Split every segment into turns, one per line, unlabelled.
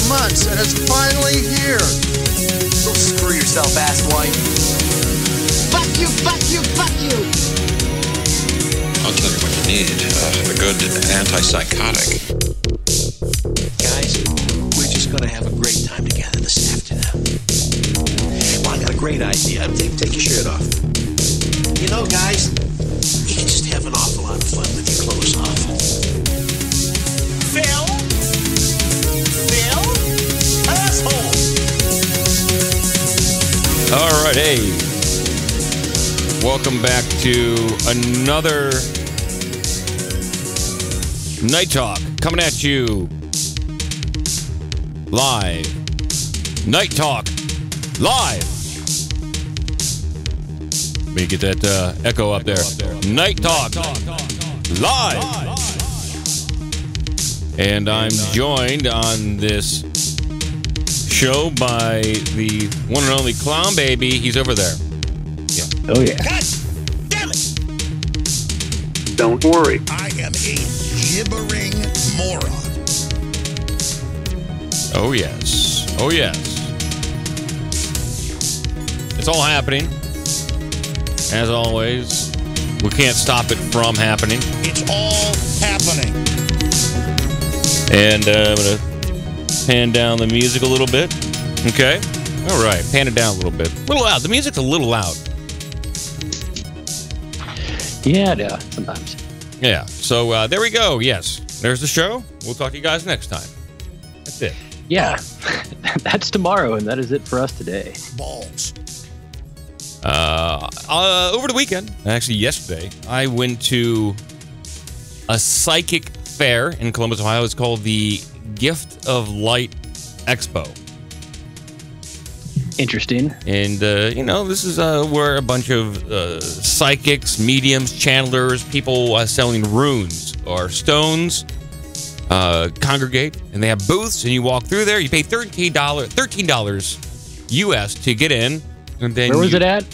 months, and it's finally here.
Go screw yourself, asswipe.
Fuck you, fuck you, fuck you.
I'll tell you what you need, a good antipsychotic.
Guys, we're just gonna have a great time together this afternoon. Well, I got a great idea. Take your shirt off. You know, guys, you can just have an awful lot of fun with your clothes off. Phil? Asshole!
All right, hey. Welcome back to another Night Talk coming at you live. Night Talk live. Let me get that echo up there. Night Talk live. And I'm joined on this show by the one and only Clown Baby. He's over there.
Yeah. Oh, yeah.
God damn it!
Don't worry.
I am a gibbering moron.
Oh, yes. Oh, yes. It's all happening. As always, we can't stop it from happening.
It's all happening.
And I'm going to pan down the music a little bit. Okay. All right. Pan it down a little bit. A little loud. The music's a little loud.
Yeah, sometimes.
Yeah. So there we go. Yes. There's the show. We'll talk to you guys next time. That's it.
Yeah. That's tomorrow, and that is it for us today.
Balls.
Over the weekend, actually yesterday, I went to a psychic fair in Columbus, Ohio. It's called the Gift of Light Expo.
Interesting.
And, this is where a bunch of psychics, mediums, channelers, people selling runes or stones congregate. And they have booths, and you walk through there. You pay $13 US to get in. And then
where was it at?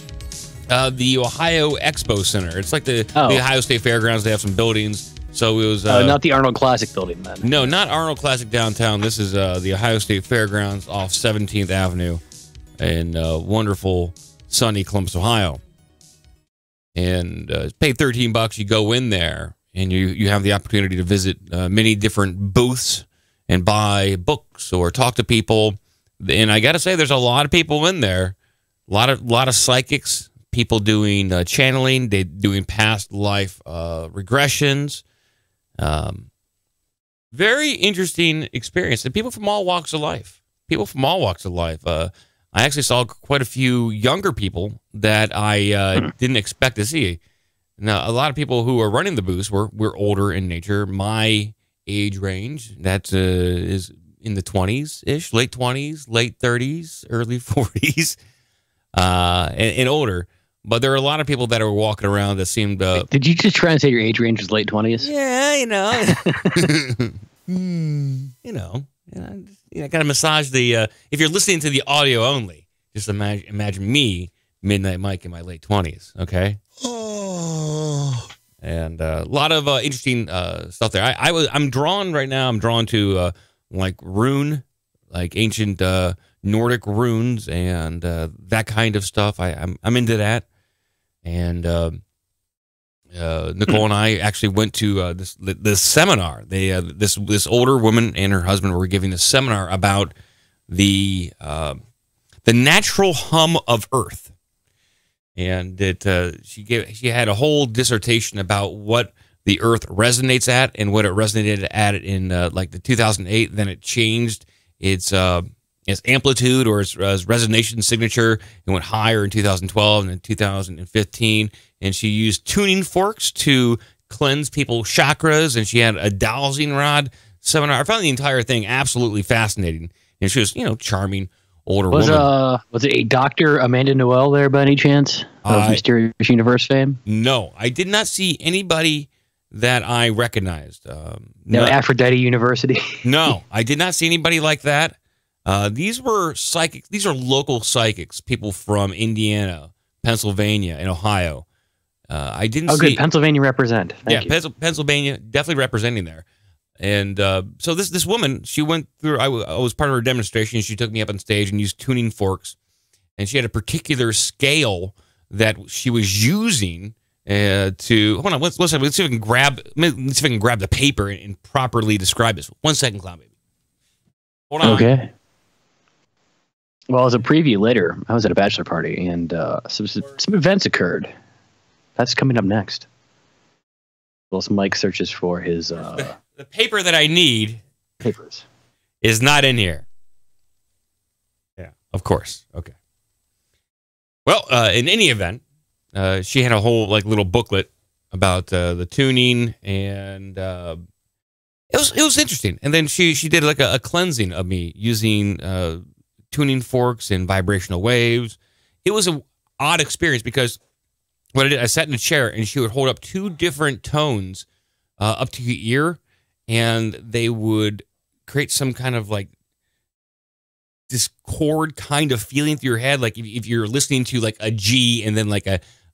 The Ohio Expo Center. It's like the Ohio State Fairgrounds. They have some buildings. So it was...
not the Arnold Classic building, then.
No, not Arnold Classic downtown. This is the Ohio State Fairgrounds off 17th Avenue in wonderful, sunny Columbus, Ohio. And pay $13. You go in there, and you have the opportunity to visit many different booths and buy books or talk to people. And I got to say, there's a lot of people in there. A lot of psychics, people doing channeling, they doing past life regressions. Very interesting experience, and people from all walks of life. I actually saw quite a few younger people that I didn't expect to see. Now, a lot of people who are running the booths were older in nature. My age range, that is in the 20s-ish, late 20s, late 30s, early 40s, and older. But there are a lot of people that are walking around that seemed...
Did you just try and say your age range was late 20s?
Yeah, I got to massage the... if you're listening to the audio only, just imagine me, Midnight Mike, in my late 20s, okay?
Oh.
And a lot of interesting stuff there. I'm drawn right now. I'm drawn to like rune, like ancient Nordic runes and that kind of stuff. I'm into that. And Nicole and I actually went to this seminar. This older woman and her husband were giving a seminar about the natural hum of Earth. And she had a whole dissertation about what the Earth resonates at and what it resonated at in like the 2008. Then it changed its amplitude or its resonation signature. It went higher in 2012 and then 2015. And she used tuning forks to cleanse people's chakras. And she had a dowsing rod seminar. I found the entire thing absolutely fascinating. And she was, charming older woman.
Was it a Dr. Amanda Noel there by any chance of Mysterious Universe fame?
No, I did not see anybody that I recognized.
No, Aphrodite University.
No, I did not see anybody like that. These were psychics. These are local psychics, people from Indiana, Pennsylvania, and Ohio. I didn't see...
good. Pennsylvania represent. Thank you.
Pennsylvania definitely representing there. And so this woman, she went through. I was part of her demonstration. She took me up on stage and used tuning forks, and she had a particular scale that she was using to. Hold on, let's see if I can grab. Let's see if I can grab the paper and properly describe this. 1 second, Clown Baby. Hold on.
Okay. Well, as a preview later, I was at a bachelor party, and some events occurred. That's coming up next. Well, Mike searches for his
the paper that I need
papers.
Is not in here. Yeah, of course. Okay. Well, in any event, she had a whole little booklet about the tuning, and it was interesting. And then she did a cleansing of me using tuning forks and vibrational waves. It was an odd experience because what I did, I sat in a chair and she would hold up 2 different tones up to your ear, and they would create some kind of discord kind of feeling through your head. Like if you're listening to a G and then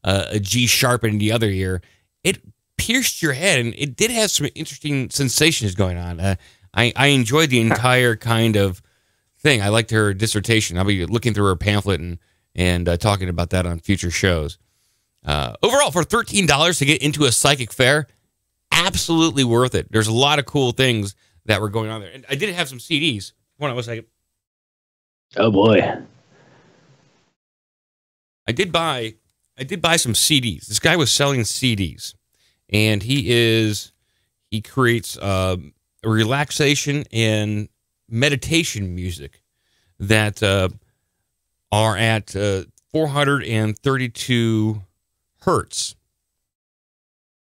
a G sharp in the other ear, it pierced your head, and it did have some interesting sensations going on. I enjoyed the entire kind of thing. I liked her dissertation. I'll be looking through her pamphlet and talking about that on future shows. Overall, for $13 to get into a psychic fair, absolutely worth it. There's a lot of cool things that were going on there. And I did have some CDs. Hold on 1 second.
Oh boy.
I did buy some CDs. This guy was selling CDs, and he creates relaxation and meditation music that are at 432 hertz.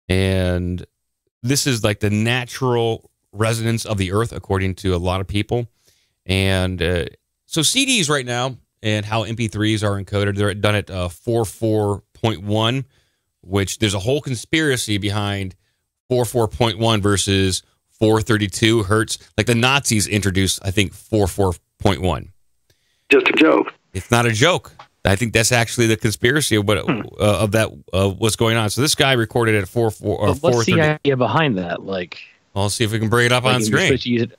And this is the natural resonance of the earth, according to a lot of people. And so CDs right now and how MP3s are encoded, they're done at 44.1, which there's a whole conspiracy behind 44.1 versus 432 hertz. The Nazis introduced, I think, 44.1.
Just a joke.
It's not a joke. I think that's actually the conspiracy of what's going on. So this guy recorded at 430.
What's the idea behind that?
I'll see if we can bring it up on screen.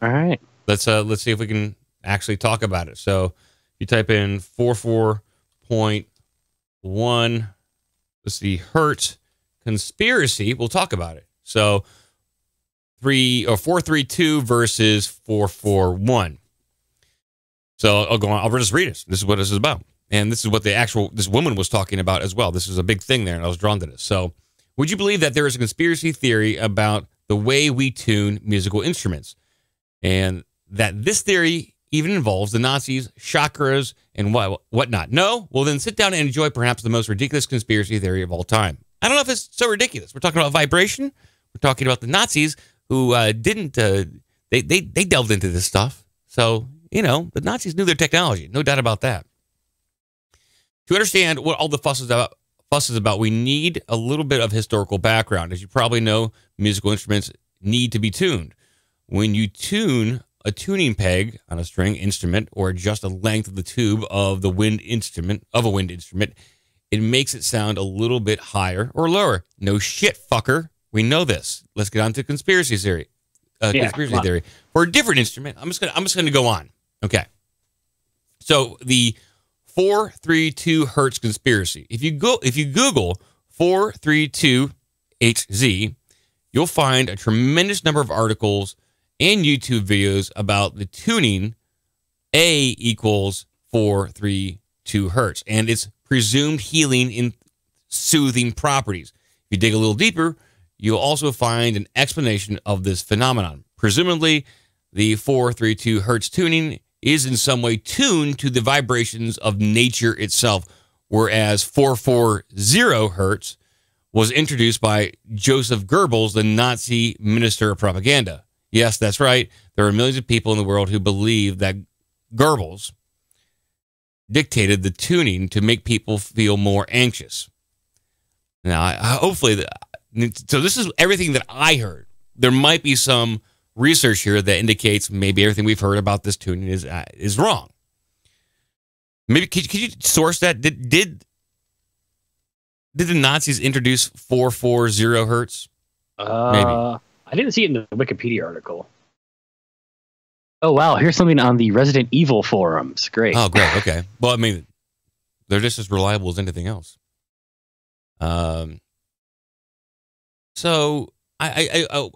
All right.
Let's see if we can actually talk about it. So you type in 44.1. Let's see, hertz conspiracy. We'll talk about it. So 432 versus 441. So I'll go on. I'll just read it. This is what this is about. And this is what this woman was talking about as well. This is a big thing there, and I was drawn to this. So, would you believe that there is a conspiracy theory about the way we tune musical instruments? And that this theory even involves the Nazis, chakras, and whatnot? No? Well, then sit down and enjoy perhaps the most ridiculous conspiracy theory of all time. I don't know if it's so ridiculous. We're talking about vibration. We're talking about the Nazis who didn't, they delved into this stuff. So, the Nazis knew their technology. No doubt about that. To understand what all the fuss is about, we need a little bit of historical background. As you probably know, musical instruments need to be tuned. When you tune a tuning peg on a string instrument or adjust the length of the tube of a wind instrument, it makes it sound a little bit higher or lower. No shit, fucker. We know this. Let's get on to conspiracy theory. Theory for a different instrument. I'm just gonna go on. Okay. So the 432 hertz conspiracy. If you Google 432 HZ, you'll find a tremendous number of articles and YouTube videos about the tuning A equals 432 hertz and its presumed healing and soothing properties. If you dig a little deeper, you'll also find an explanation of this phenomenon. Presumably, the 432 hertz tuning is in some way tuned to the vibrations of nature itself, whereas 440 hertz was introduced by Joseph Goebbels, the Nazi minister of propaganda. Yes, that's right. There are millions of people in the world who believe that Goebbels dictated the tuning to make people feel more anxious. Now, so this is everything that I heard. There might be some research here that indicates maybe everything we've heard about this tuning is wrong. Maybe could you source that? Did the Nazis introduce 440 hertz?
Maybe. I I didn't see it in the Wikipedia article. Oh, wow. Here's something on the Resident Evil forums. Great.
Oh, great. Okay. Well, I mean, they're just as reliable as anything else. So I'll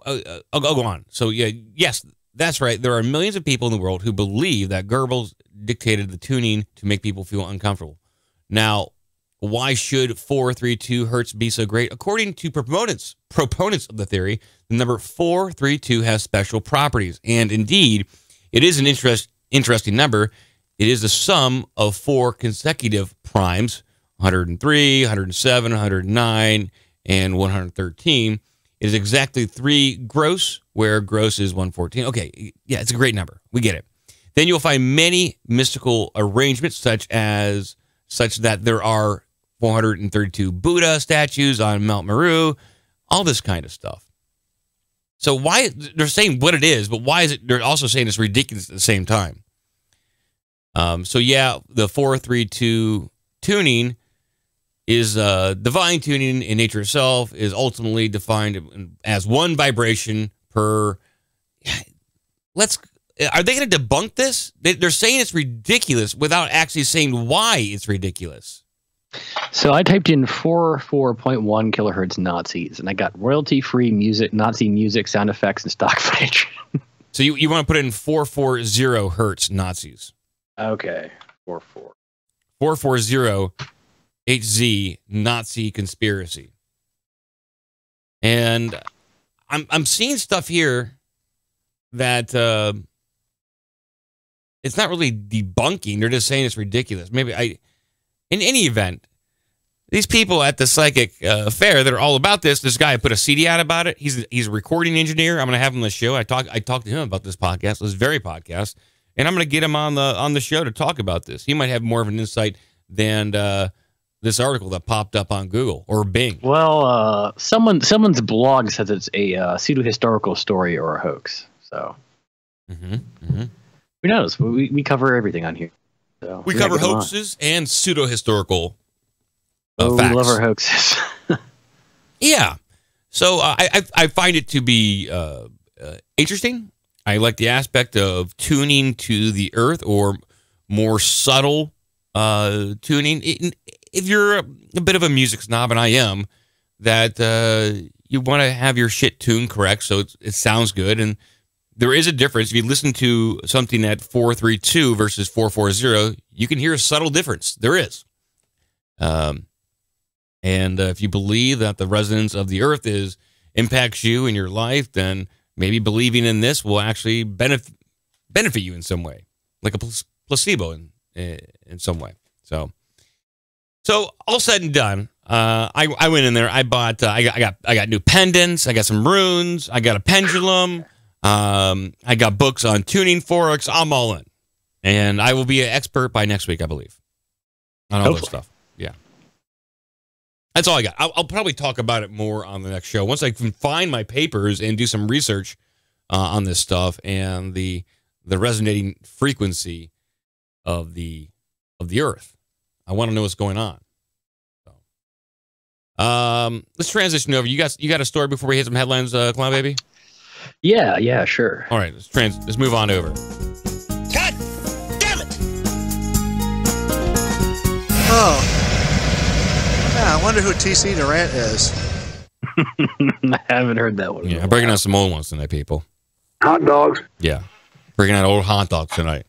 go on. So yeah, yes, that's right. There are millions of people in the world who believe that Goebbels dictated the tuning to make people feel uncomfortable. Now, why should 432 hertz be so great? According to proponents of the theory, the number 432 has special properties, and indeed, it is an interesting number. It is the sum of 4 consecutive primes, 103, 107, 109, and 113. It is exactly 3 gross, where gross is 114. Okay, yeah, it's a great number. We get it. Then you'll find many mystical arrangements, such that there are 432 Buddha statues on Mount Meru, all this kind of stuff. So why they're saying what it is, but why is it? They're also saying it's ridiculous at the same time. So yeah, the 432 tuning is divine tuning in nature itself is ultimately defined as 1 vibration per. Are they going to debunk this? They're saying it's ridiculous without actually saying why it's ridiculous.
So I typed in 44.1 kilohertz Nazis, and I got royalty-free music, Nazi music, sound effects, and stock footage.
So you want to put in 440 hertz Nazis.
Okay,
440 HZ Nazi conspiracy. And I'm seeing stuff here that it's not really debunking. They're just saying it's ridiculous. In any event, these people at the psychic fair that are all about this guy put a CD out about it. He's a recording engineer. I'm going to have him on the show. I talked to him about this podcast, this very podcast, and I'm going to get him on the show to talk about this. He might have more of an insight than this article that popped up on Google or Bing.
Well, someone's blog says it's a pseudo-historical story or a hoax. So who knows? We cover everything on here. So
we cover hoaxes and pseudo-historical
facts.
We
love our hoaxes.
Yeah. So I find it to be interesting. I like the aspect of tuning to the earth or more subtle tuning. If you're a bit of a music snob, and I am, that you want to have your shit tuned correct so it sounds good. And there is a difference. If you listen to something at 432 versus 440, you can hear a subtle difference. There is. And if you believe that the resonance of the earth impacts you in your life, then maybe believing in this will actually benefit you in some way, like a placebo in some way. So all said and done, I went in there. I bought. I got new pendants. I got some runes. I got a pendulum. I got books on tuning forks. I'm all in, and I will be an expert by next week, I believe, on all this stuff. Yeah, that's all I got. I'll probably talk about it more on the next show once I can find my papers and do some research on this stuff and the resonating frequency of the Earth. I want to know what's going on. So, let's transition over. You got a story before we hit some headlines, Clown Baby?
Yeah, sure.
All right, let's move on over.
God damn it!
Oh. Yeah, I wonder who TC Durant is.
I haven't heard that one.
Yeah, I'm breaking out some old ones tonight, people.
Hot dogs.
Yeah, breaking out old hot dogs tonight.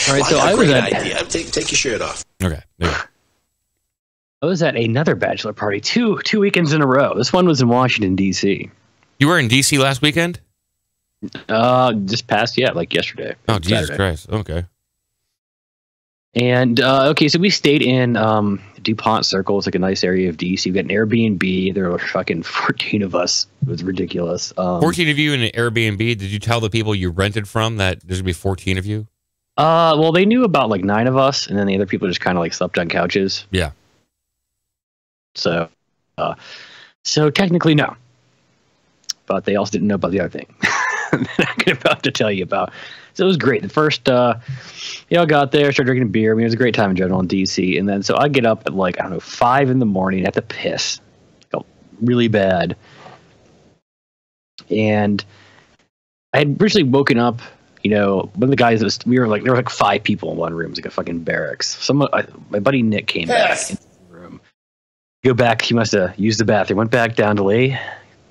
All right, so I was at
idea. Take your shirt off.
Okay.
I was at another bachelor party two weekends in a row. This one was in Washington, D.C.
You were in D.C. last weekend?
Just past, like yesterday.
Oh, Jesus
Saturday.
Christ. Okay.
And, so we stayed in DuPont Circle. It's like a nice area of D.C. We got an Airbnb. There were fucking 14 of us. It was ridiculous.
14 of you in an Airbnb. Did you tell the people you rented from that there's going to be 14 of you?
Well, they knew about like 9 of us, and then the other people just kind of like slept on couches.
Yeah.
So technically, no. But they also didn't know about the other thing that I'm about to tell you about. So it was great. The first, got there, started drinking beer. I mean, it was a great time in general in D.C. And then so I get up at 5 in the morning at the piss. Felt really bad. And I had originally woken up, you know, one of the guys that there were like 5 people in one room. It was like a fucking barracks. My buddy Nick came back into the room. Go back, he must have used the bathroom, went back down to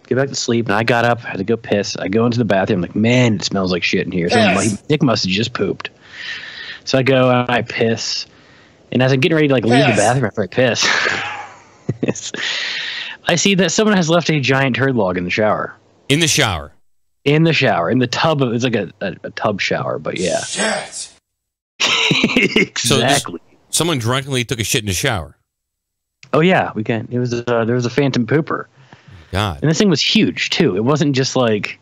get back to sleep, and I got up, had to go piss. I go into the bathroom, I'm like, man, it smells like shit in here. So Nick must have just pooped. So I go and I piss, and as I'm getting ready to leave the bathroom after I piss, I see that someone has left a giant turd log in the shower.
In the shower.
In the shower. In the tub. It's like a tub shower, but yeah.
Shit.
Exactly.
So someone drunkenly took a shit in the shower.
Oh yeah, we can. It was there was a phantom pooper.
God.
And this thing was huge too. It wasn't just like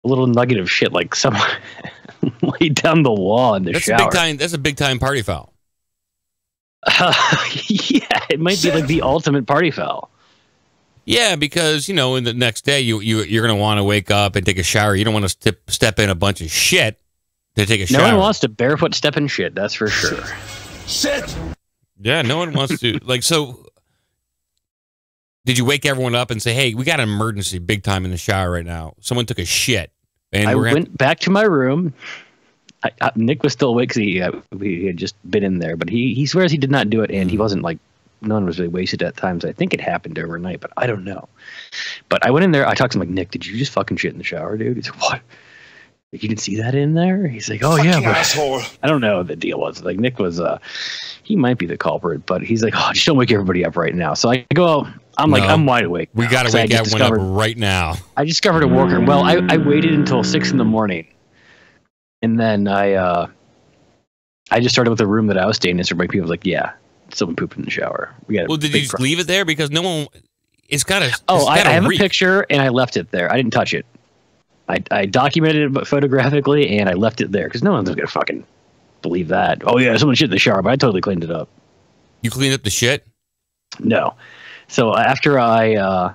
a little nugget of shit like someone laid down the wall in the shower.
That's a big time party foul.
Yeah, it might be like the ultimate party foul.
Yeah, because in the next day you're going to want to wake up and take a shower. You don't want to step in a bunch of shit to take a shower.
No one wants to barefoot step in shit. That's for sure.
Shit.
Yeah, no one wants to. So, did you wake everyone up and say, "Hey, we got an emergency, big time in the shower right now. Someone took a shit." And
I went back to my room. Nick was still awake because he had just been in there, but he swears he did not do it, and he wasn't like. No one was really wasted at times. I think it happened overnight, but I don't know. But I went in there. I talked to him like, Nick, did you just fucking shit in the shower, dude? He's like, what? Like, you didn't see that in there? He's like, oh, yeah, but
asshole.
I don't know what the deal was. Like, Nick was, he might be the culprit, but he's like, oh, just don't wake everybody up right now. So I go, I'm wide awake.
We got to wake everyone up right now.
I discovered a worker. Well, I waited until 6 in the morning, and then I just started with the room that I was staying in. So everybody was like, yeah. Someone pooped in the shower. Well, did you just leave it there? Because no one, it's got to. Oh, I have a picture and I left it there. I didn't touch it. I documented it photographically and I left it there because no one's going to fucking believe that. Oh, yeah, someone shit in the shower, but I totally cleaned it up. You cleaned up the shit? No. So after I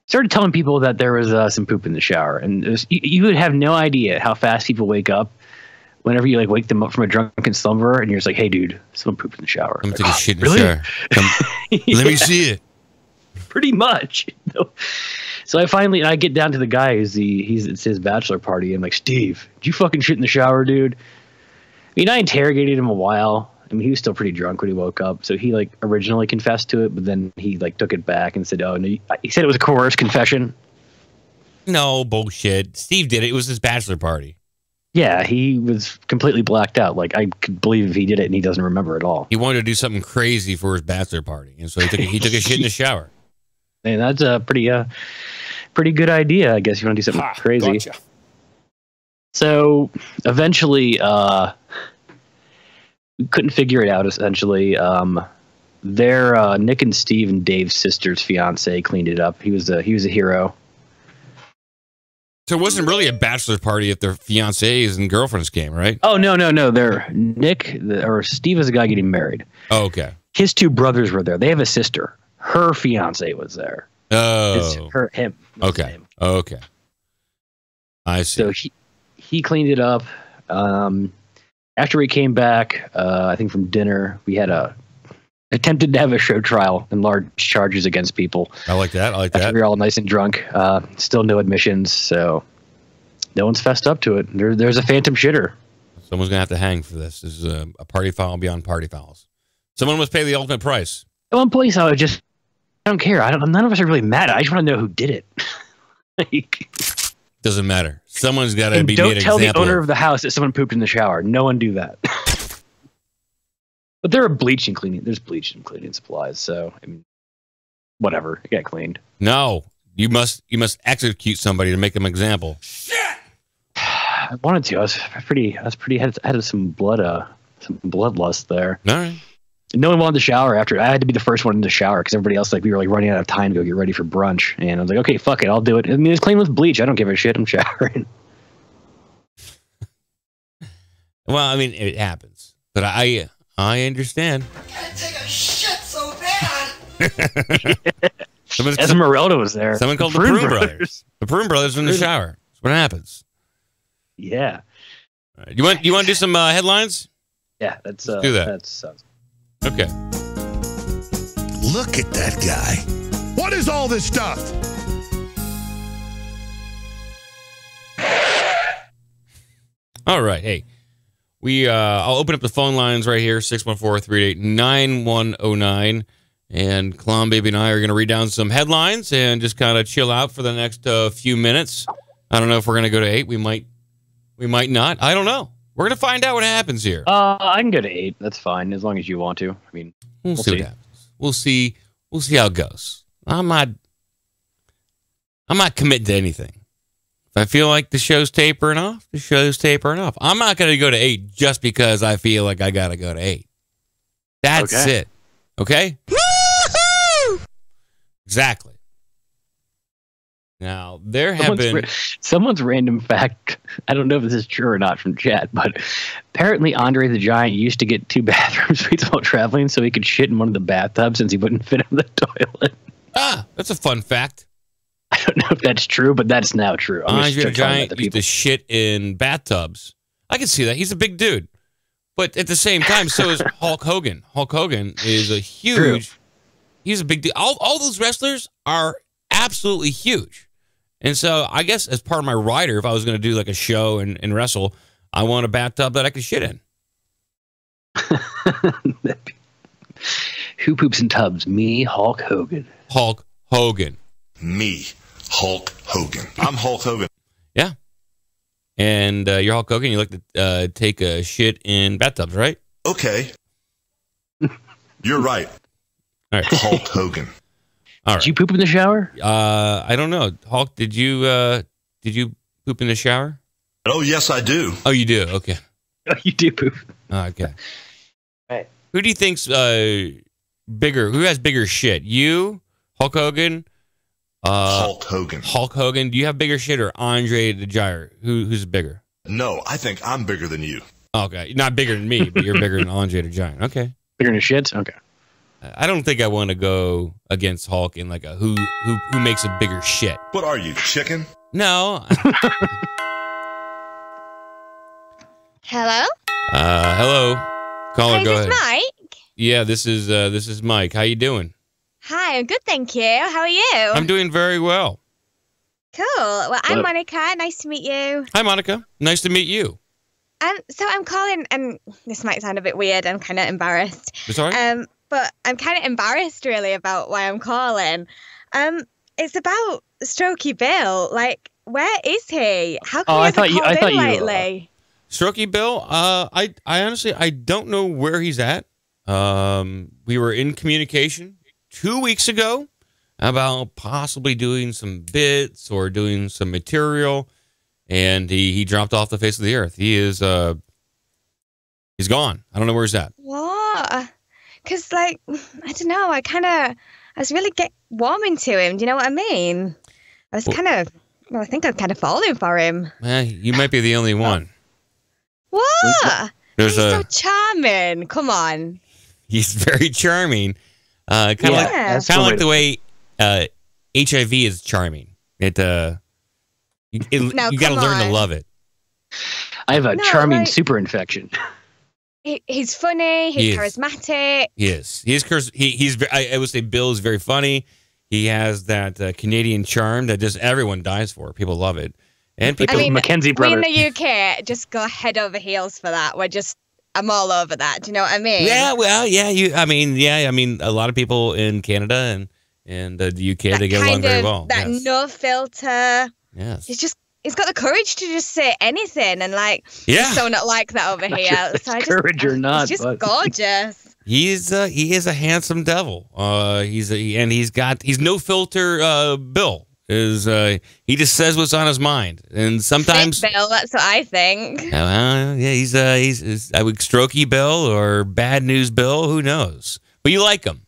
started telling people that there was some poop in the shower, and you would have no idea how fast people wake up. Whenever you wake them up from a drunken slumber, and you're just like, "Hey, dude, someone pooped in the shower." I'm taking shit in the shower. Yeah. Let me see it. Pretty much. So I get down to the guy it's his bachelor party. I'm like, Steve, did you fucking shit in the shower, dude? I mean, I interrogated him a while. I mean, he was still pretty drunk when he woke up. So he originally confessed to it, but then he took it back and said, "Oh no," he said it was a coerced confession. No bullshit. Steve did it. It was his bachelor party. Yeah, he was completely blacked out. I could believe if he did it and he doesn't remember at all. He wanted to do something crazy for his bachelor party, and so he took a shit in the shower. And that's a pretty good idea, I guess. You want to do something crazy. Gotcha. So eventually, we couldn't figure it out. Essentially, Nick and Steve and Dave's sister's fiance cleaned it up. He was a hero. So it wasn't really a bachelor party if their fiancés and girlfriends came, right? Oh, no. Steve is a guy getting married. Oh, okay. His 2 brothers were there. They have a sister. Her fiance was there. Oh. Him. Okay. Okay. I see. So he cleaned it up. After we came back, I think from dinner, we had attempted to have a show trial and large charges against people. I like that. After we were all nice and drunk. Still no admissions, so no one's fessed up to it. There's a phantom shitter. Someone's going to have to hang for this. This is a party foul beyond party fouls. Someone must pay the ultimate price. At one point, I don't care. None of us are really mad. I just want to know who did it. Doesn't matter. Someone's got to be made an example. Don't tell the owner of the house that someone pooped in the shower. No one do that. But there are bleach and cleaning. There's bleach and cleaning supplies. So I mean, whatever. It got cleaned. No, you must execute somebody to make them an example. Shit. I wanted to. I was pretty. Had some bloodlust there. All right. No one wanted to shower after. I had to be the first one in the shower because everybody else we were running out of time to go get ready for brunch. And I was like, okay, fuck it, I'll do it. I mean, it's clean with bleach. I don't give a shit. I'm showering. Well, I mean, it happens, but I understand. I can't take a shit so bad. Esmeralda was there. Someone called the Prune Brothers. The Prune Brothers in the shower. That's what happens. Yeah. All right. You want to do some headlines? Yeah, let's do that. That's okay.
Look at that guy. What is all this stuff?
All right. Hey, I'll open up the phone lines right here, 614-388-9109. And Clown Baby and I are going to read down some headlines and just kind of chill out for the next few minutes. I don't know if we're going to go to 8. We might not. I don't know. We're going to find out what happens here.
I can go to 8. That's fine, as long as you want to. I mean,
we'll see what happens. We'll see how it goes. I'm not committing to anything. If I feel like the show's tapering off, the show's tapering off. I'm not going to go to 8 just because I feel like I got to go to 8. That's it. Okay? Woo-hoo! Exactly. Now, there have been...
someone's random fact, I don't know if this is true or not from chat, but apparently Andre the Giant used to get 2 bathroom suites while traveling so he could shit in one of the bathtubs since he wouldn't fit in the toilet.
That's a fun fact.
I don't know if that's true, but that's now true.
Andre the Giant used to shit in bathtubs. I can see that. He's a big dude. But at the same time, so is Hulk Hogan. Hulk Hogan is a huge... True. He's a big dude. All those wrestlers are absolutely huge. And so I guess as part of my rider, if I was going to do like a show and wrestle, I want a bathtub that I could shit in.
Who poops in tubs? Me, Hulk Hogan.
Hulk Hogan.
Me, Hulk Hogan. I'm Hulk Hogan.
Yeah. And you're Hulk Hogan. You like to take a shit in bathtubs, right?
Okay. You're right.
All right.
Hulk Hogan.
All right.
Did you poop in the shower?
I don't know. Hulk, did you poop in the shower?
Oh, yes, I do.
Oh, you do? Okay.
Oh, you do poop.
Oh, okay.
Right.
Who do you think's bigger? Who has bigger shit? You, Hulk Hogan?
Hulk Hogan.
Hulk Hogan. Do you have bigger shit or Andre the Giant? Who's bigger?
No, I think I'm bigger than you.
Okay. Not bigger than me, but you're bigger than Andre the Giant. Okay.
Bigger than shits? Okay.
I don't think I want to go against Hulk in like a who makes a bigger shit.
What are you, chicken?
No.
Hello?
Hello. Caller,
Hi,
go
is
ahead.
this Mike?
Yeah, this is Mike. How you doing?
Hi, I'm good, thank you. How are you?
I'm doing very well.
Cool. Well, I'm Monica. Nice to meet you.
Hi, Monica. Nice to meet you.
So I'm calling, and this might sound a bit weird. I'm kind of embarrassed.
It's all right.
But I'm kind of embarrassed, really, about why I'm calling. It's about Strokey Bill. Like, where is he? How come he hasn't called in lately?
Strokey Bill. I honestly don't know where he's at. We were in communication 2 weeks ago about possibly doing some bits or doing some material, and he dropped off the face of the earth. He's gone. I don't know where he's at.
What? Because, like, I don't know. I was really warming to him. Do you know what I mean? I was I think I'm kind of falling for him.
You might be the only one.
What? He's so charming. Come on.
He's very charming. Kind of like the way HIV is charming. You got to learn to love it.
I have a charming super infection.
He's funny. He's charismatic.
Yes, I would say Bill is very funny. He has that Canadian charm that just everyone dies for. People love it, and people.
I mean, Mackenzie brother.
We in the UK just go head over heels for that. I'm all over that. Do you know what I mean?
Yeah, well, yeah. I mean, a lot of people in Canada and the UK, they get along very well.
That no filter.
Yes.
He's got the courage to just say anything, and he's so not like that over here. So
courage or not,
he's just gorgeous.
He is a handsome devil. He's no filter. Bill he just says what's on his mind, and sometimes
Fake Bill. That's what I think.
He's I would Strokey Bill or Bad News Bill. Who knows? But you like him.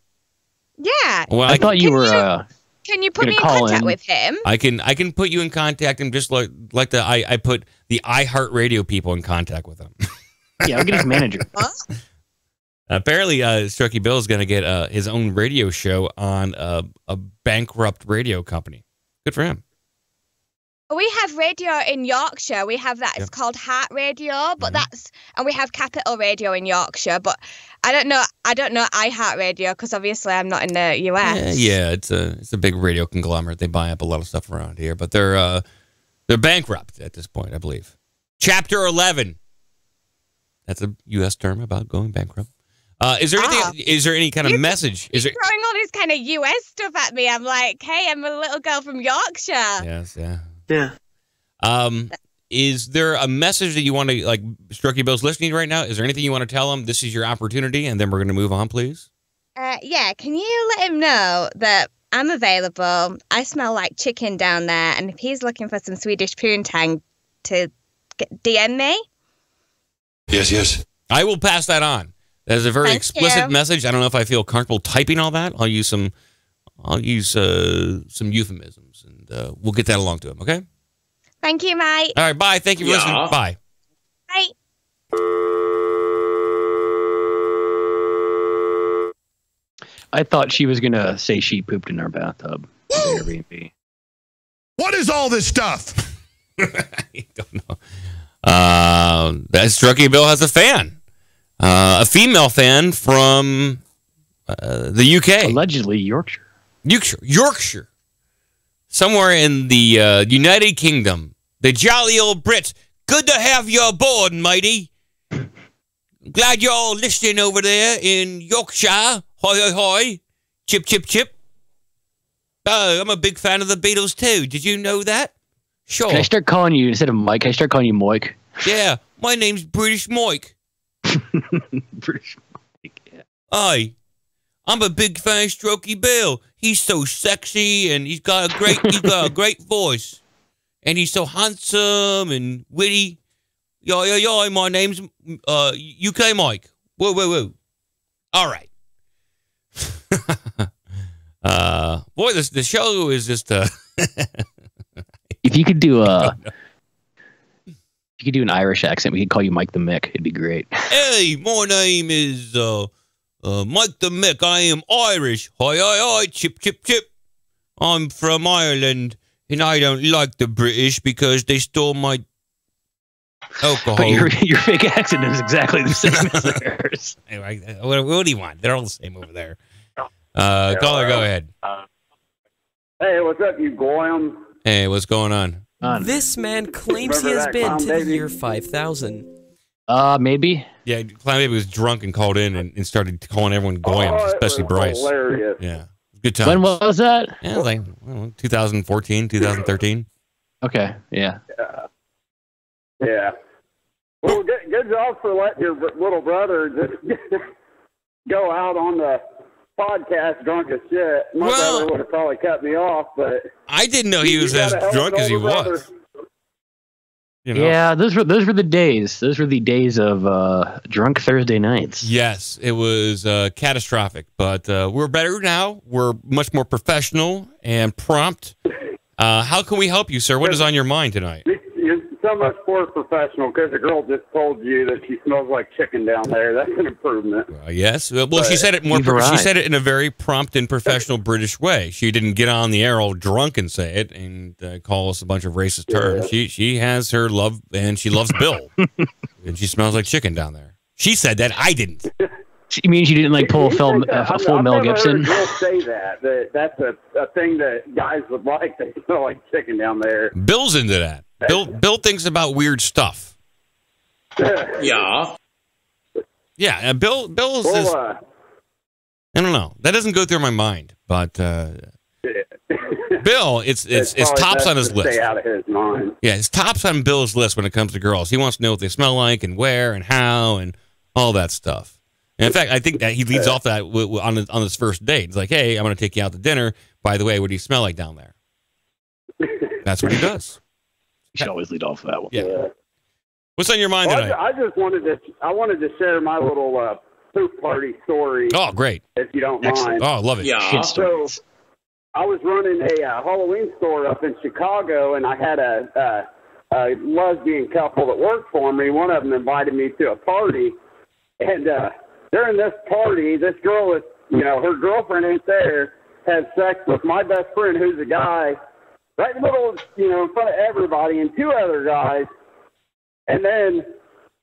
Yeah.
Well,
I thought you were.
Can you put me in contact with him?
I can put you in contact. And just like I put the iHeartRadio people in contact with him.
Yeah, I'll get his manager.
Apparently, Strokey Bill is going to get his own radio show on a bankrupt radio company. Good for him.
We have radio in Yorkshire. We have that. It's called Heart Radio, but and we have Capital Radio in Yorkshire. But I don't know iHeart Radio because obviously I'm not in the US.
Yeah, it's a big radio conglomerate. They buy up a lot of stuff around here, but they're bankrupt at this point, I believe. Chapter 11. That's a U.S. term about going bankrupt. Is there anything? Is there any kind of message? Is there
throwing all this kind of U.S. stuff at me? I'm like, hey, I'm a little girl from Yorkshire.
Yes, yeah.
Yeah.
Is there a message that you want to, like, Strokey Bill's listening right now? Is there anything you want to tell him? This is your opportunity, and then we're going to move on, please.
Yeah, can you let him know that I'm available? I smell like chicken down there, and if he's looking for some Swedish poontang to DM me.
Yes.
I will pass that on. That is a very explicit message. I don't know if I feel comfortable typing all that. I'll use some euphemisms, and we'll get that along to him. Okay.
Thank you, mate.
All right. Bye. Thank you for listening. Bye.
Bye.
I thought she was gonna say she pooped in her bathtub. Airbnb.
What is all this stuff?
I don't know. That Strokey Bill has a fan. A female fan from the UK.
Allegedly Yorkshire.
Yorkshire. Somewhere in the United Kingdom. The jolly old Brits. Good to have you aboard, matey. Glad you're all listening over there in Yorkshire. Hoi, hoi, hoi. Chip, chip, chip. Oh, I'm a big fan of the Beatles, too. Did you know that? Sure.
Can I start calling you, instead of Mike, can I start calling you Moik?
Yeah, my name's British Mike.
British Mike, yeah.
Aye. I'm a big fan of Strokey Bill. He's so sexy, and he's got a great voice. And he's so handsome and witty. Yo, my name's UK Mike. Whoa. All right. Boy, the show is just
if you could do an Irish accent, we could call you Mike the Mick. It'd be great.
Hey, my name is Mike the Mick. I am Irish. Hi, chip, chip, chip. I'm from Ireland, and I don't like the British because they stole my alcohol.
But your fake accent is exactly the same as theirs.
Anyway, what do you want? They're all the same over there. Caller, go ahead.
Hey, what's up, you Goyam?
Hey, what's going on?
This man claims he has been to the year 5000.
Maybe.
Yeah, Clown Baby was drunk and called in and started calling everyone Goyam, especially Bryce.
Hilarious.
Yeah, good time.
When was that?
Yeah, like 2014, 2013.
Okay, yeah.
Yeah. Well, good job for letting your little brother just go out on the podcast drunk as shit. My brother would have probably cut me off, but
I didn't know he was as drunk as he was. You know?
Yeah, those were the days. Those were the days of drunk Thursday nights.
Yes, it was catastrophic, but we're better now. We're much more professional and prompt. How can we help you, sir? What is on your mind tonight?
You're so much more professional because the girl just told you that she smells like chicken down there. That's an improvement.
Yes. Well, she said it more. She said it in a very prompt and professional British way. She didn't get on the air all drunk and say it and call us a bunch of racist terms. She has her love, and she loves Bill, and she smells like chicken down there. She said that. I didn't.
You mean she didn't like pull a full Mel Gibson?
I've never heard say that's a thing that guys would like. They smell like chicken down there.
Bill's into that. Bill thinks about weird stuff.
Yeah.
Yeah, and Bill's is, I don't know. That doesn't go through my mind, but Bill, it's tops on his list.
Stay out of his mind.
Yeah, it's tops on Bill's list when it comes to girls. He wants to know what they smell like and where and how and all that stuff. And in fact, I think that he leads off that on his first date. He's like, "Hey, I'm going to take you out to dinner. By the way, what do you smell like down there?" That's what he does.
You should always lead off that one.
Yeah. What's on your mind tonight?
I just wanted to share my little poop party story.
Oh, great!
If you don't mind.
Oh, love it.
Yeah. So I was running a Halloween store up in Chicago, and I had a lesbian couple that worked for me. One of them invited me to a party, and during this party, this girl was, her girlfriend ain't there, had sex with my best friend, who's a guy, right in the middle of, in front of everybody, and two other guys, and then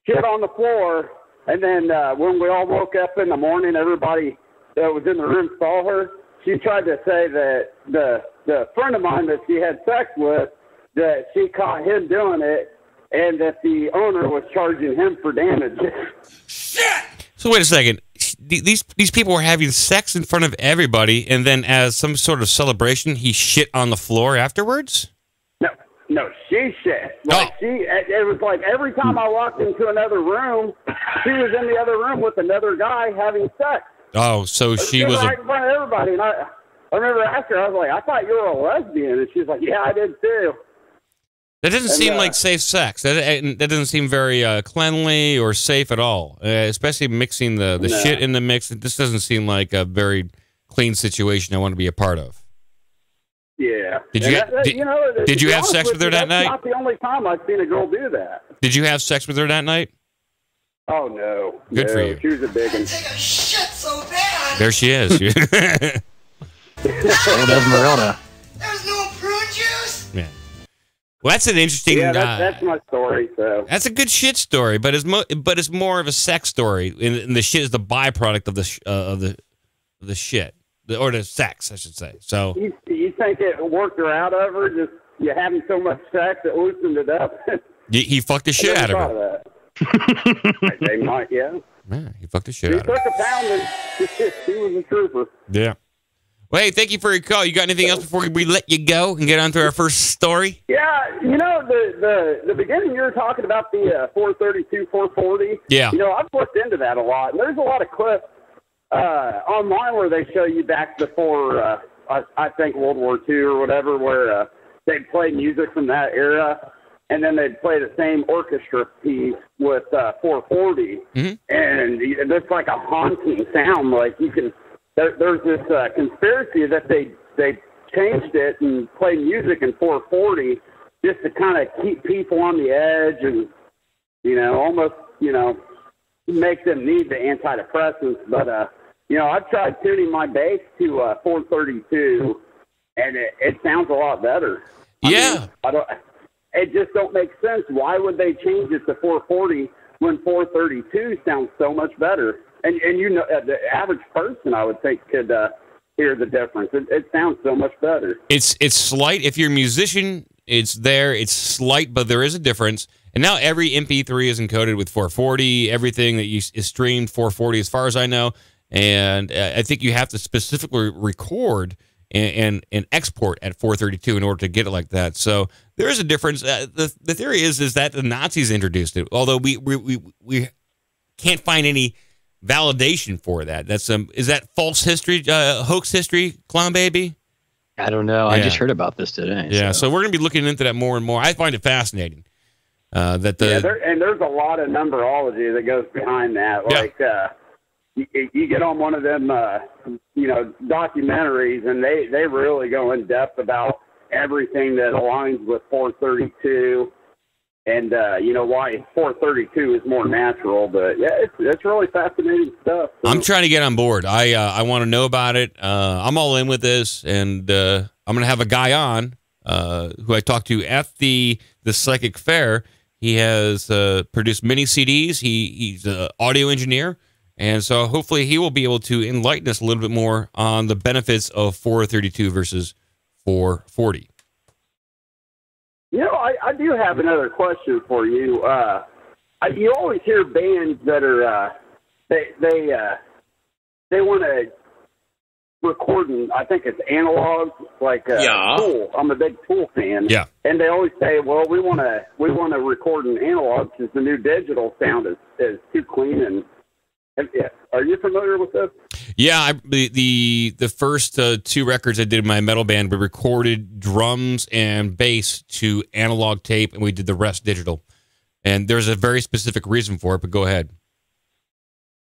shit on the floor, and then when we all woke up in the morning, everybody that was in the room saw her. She tried to say that the friend of mine that she had sex with, that she caught him doing it, and that the owner was charging him for damage.
So wait a second. These people were having sex in front of everybody, and then as some sort of celebration, he shit on the floor afterwards?
No, she shit. It was like every time I walked into another room, she was in the other room with another guy having sex.
Oh, so she was
right in front of everybody. And I remember asking her, I was like, I thought you were a lesbian. And she's like, yeah, I did too.
That doesn't seem like safe sex. That doesn't seem very cleanly or safe at all, especially mixing the shit in the mix. This doesn't seem like a very clean situation I want to be a part of.
Yeah.
Did you have sex with her that night?
That's not the only time I've seen a girl do that.
Did you have sex with her that night?
Oh, no.
Good for you.
She was a big one.
Shit so bad.
There she is.
Esmeralda.
There's no prune juice.
Yeah. Well, that's an interesting.
Yeah, that's my story. So
that's a good shit story, but it's more of a sex story, and the shit is the byproduct of the shit, or the sex, I should say. So
you think it worked her out of her? Just you having so much sex it loosened it up.
He fucked the shit out of her.
They might, yeah.
Yeah, he fucked the shit out of her.
He took a pound and he was a trooper.
Yeah. Well, hey, thank you for your call. You got anything else before we let you go and get on to our first story?
Yeah, the beginning you were talking about the 432, 440.
Yeah.
I've looked into that a lot, and there's a lot of clips online where they show you back before, I think, World War II or whatever, where they'd play music from that era, and then they'd play the same orchestra piece with 440, and it's like a haunting sound. Like you can... There's this conspiracy that they changed it and played music in 440 just to kind of keep people on the edge and, almost, make them need the antidepressants. But, I've tried tuning my bass to 432, and it sounds a lot better.
Yeah.
It just don't make sense. Why would they change it to 440 when 432 sounds so much better? And the average person, I would think, could hear the difference. It sounds so much better.
It's slight. If you're a musician, it's there. It's slight, but there is a difference. And now every MP3 is encoded with 440. Everything that is streamed 440, as far as I know. And I think you have to specifically record and export at 432 in order to get it like that. So there is a difference. The theory is that the Nazis introduced it, although we can't find any validation for that. That's is that false history, hoax history, Clown Baby?
I don't know. Yeah. I just heard about this today.
Yeah, so we're going to be looking into that more and more. I find it fascinating. And
there's a lot of numerology that goes behind that.
Yeah.
Like you get on one of them, documentaries, and they really go in depth about everything that aligns with 432. And, why 432 is more natural. But, yeah, it's really fascinating stuff. So.
I'm trying to get on board. I want to know about it. I'm all in with this. And I'm going to have a guy on who I talked to at the Psychic Fair. He has produced many CDs. He's an audio engineer. And so hopefully he will be able to enlighten us a little bit more on the benefits of 432 versus 440.
I do have another question for you. You always hear bands that are they want to record in, I think it's analog, like Tool. I'm a big Tool fan.
Yeah.
And they always say, well, we want to record in analog because the new digital sound is too clean. And are you familiar with this?
Yeah, the first two records I did in my metal band, we recorded drums and bass to analog tape, and we did the rest digital. And there's a very specific reason for it, but go ahead.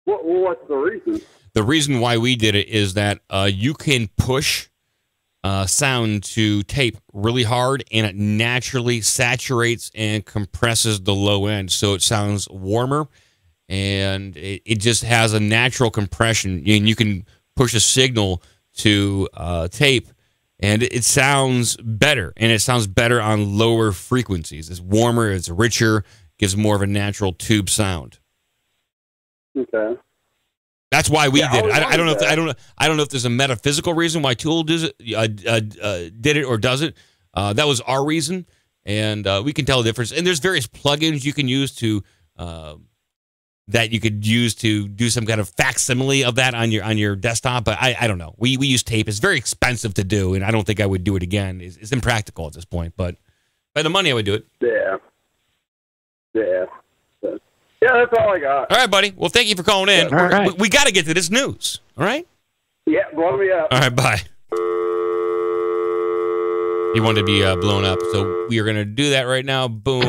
What's the reason?
The reason why we did it is that you can push sound to tape really hard, and it naturally saturates and compresses the low end, so it sounds warmer. And it just has a natural compression, and you can push a signal to tape, and it sounds better, and it sounds better on lower frequencies. It's warmer, it's richer, gives more of a natural tube sound.
Okay.
That's why we did it. I don't know if there's a metaphysical reason why Tool did it or does it. That was our reason. and we can tell the difference. And there's various plugins you can use to that you could use to do some kind of facsimile of that on your desktop. But I don't know. We use tape. It's very expensive to do, and I don't think I would do it again. It's impractical at this point. But by the money, I would do it.
Yeah. So, yeah, that's all I got.
All right, buddy. Well, thank you for calling in.
All right.
We got to get to this news. All right?
Yeah, blow me up.
All right, bye. You want to be blown up, so we are going to do that right now. Boom.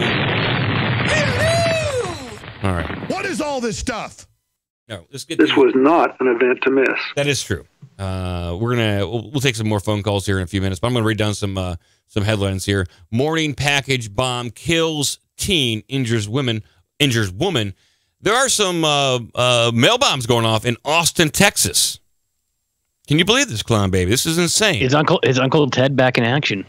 All right.
What is all this stuff?
No, let's get
This was not an event to miss.
That is true. We'll take some more phone calls here in a few minutes, but I'm going to read down some headlines here. Morning package bomb kills teen, injures woman. There are some mail bombs going off in Austin, Texas. Can you believe this, Clown Baby? This is insane.
Is Uncle Ted back in action?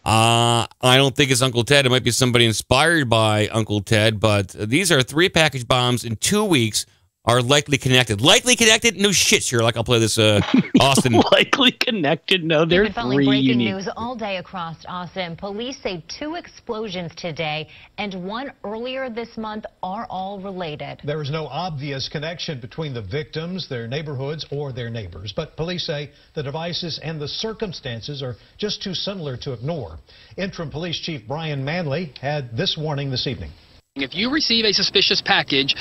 I don't think it's Uncle Ted. It might be somebody inspired by Uncle Ted, but these are 3 package bombs in 2 weeks. Are likely connected. Likely connected? No shit, Sherlock. I'll play this Austin.
Likely connected? No, they're
We've been following breaking news all day across Austin. Police say 2 explosions today and 1 earlier this month are all related.
There is no obvious connection between the victims, their neighborhoods, or their neighbors. But police say the devices and the circumstances are just too similar to ignore. Interim Police Chief Brian Manley had this warning this evening.
If you receive a suspicious package,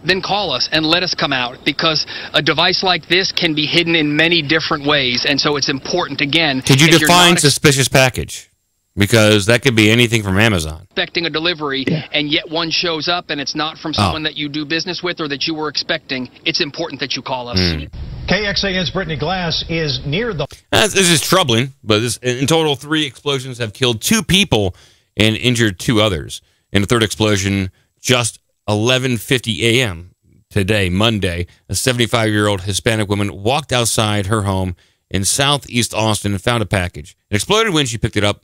then call us and let us come out, because a device like this can be hidden in many different ways, and so it's important, again.
Could you define suspicious package? Because that could be anything from Amazon.
Expecting a delivery, and yet one shows up and it's not from someone that you do business with or that you were expecting. It's important that you call us.
KXAN's Brittany Glass is near the...
This is troubling, but in total, 3 explosions have killed 2 people and injured 2 others. In the 3rd explosion, just 11:50 a.m. today, Monday, a 75-year-old Hispanic woman walked outside her home in southeast Austin and found a package. It exploded when she picked it up.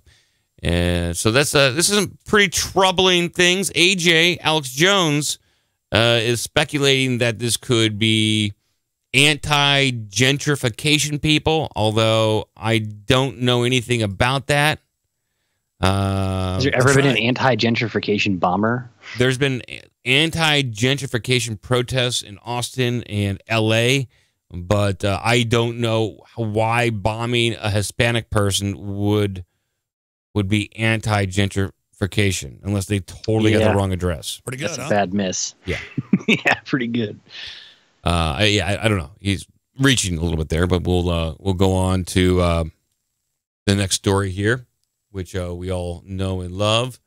And so this is some pretty troubling things. Alex Jones, is speculating that this could be anti-gentrification people, although I don't know anything about that.
Has there ever been an anti-gentrification bomber?
There's been anti-gentrification protests in Austin and L.A., but I don't know why bombing a Hispanic person would be anti-gentrification, unless they totally got the wrong address.
Pretty good, That's a bad miss.
Yeah.
Yeah, pretty good.
I don't know. He's reaching a little bit there, but we'll go on to the next story here, which we all know and love.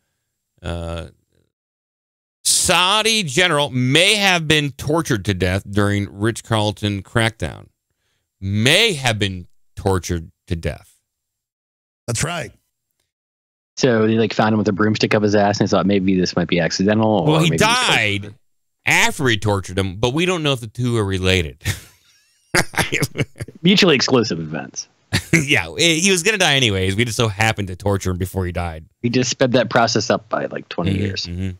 Saudi general may have been tortured to death during Ritz-Carlton crackdown. May have been tortured to death.
That's right.
So they found him with a broomstick up his ass and thought maybe this might be accidental.
Well, he died after he tortured him, but we don't know if the two are related.
Mutually exclusive events.
Yeah, he was going to die anyways. We just so happened to torture him before he died.
He just sped that process up by 20 years.
Mm-hmm.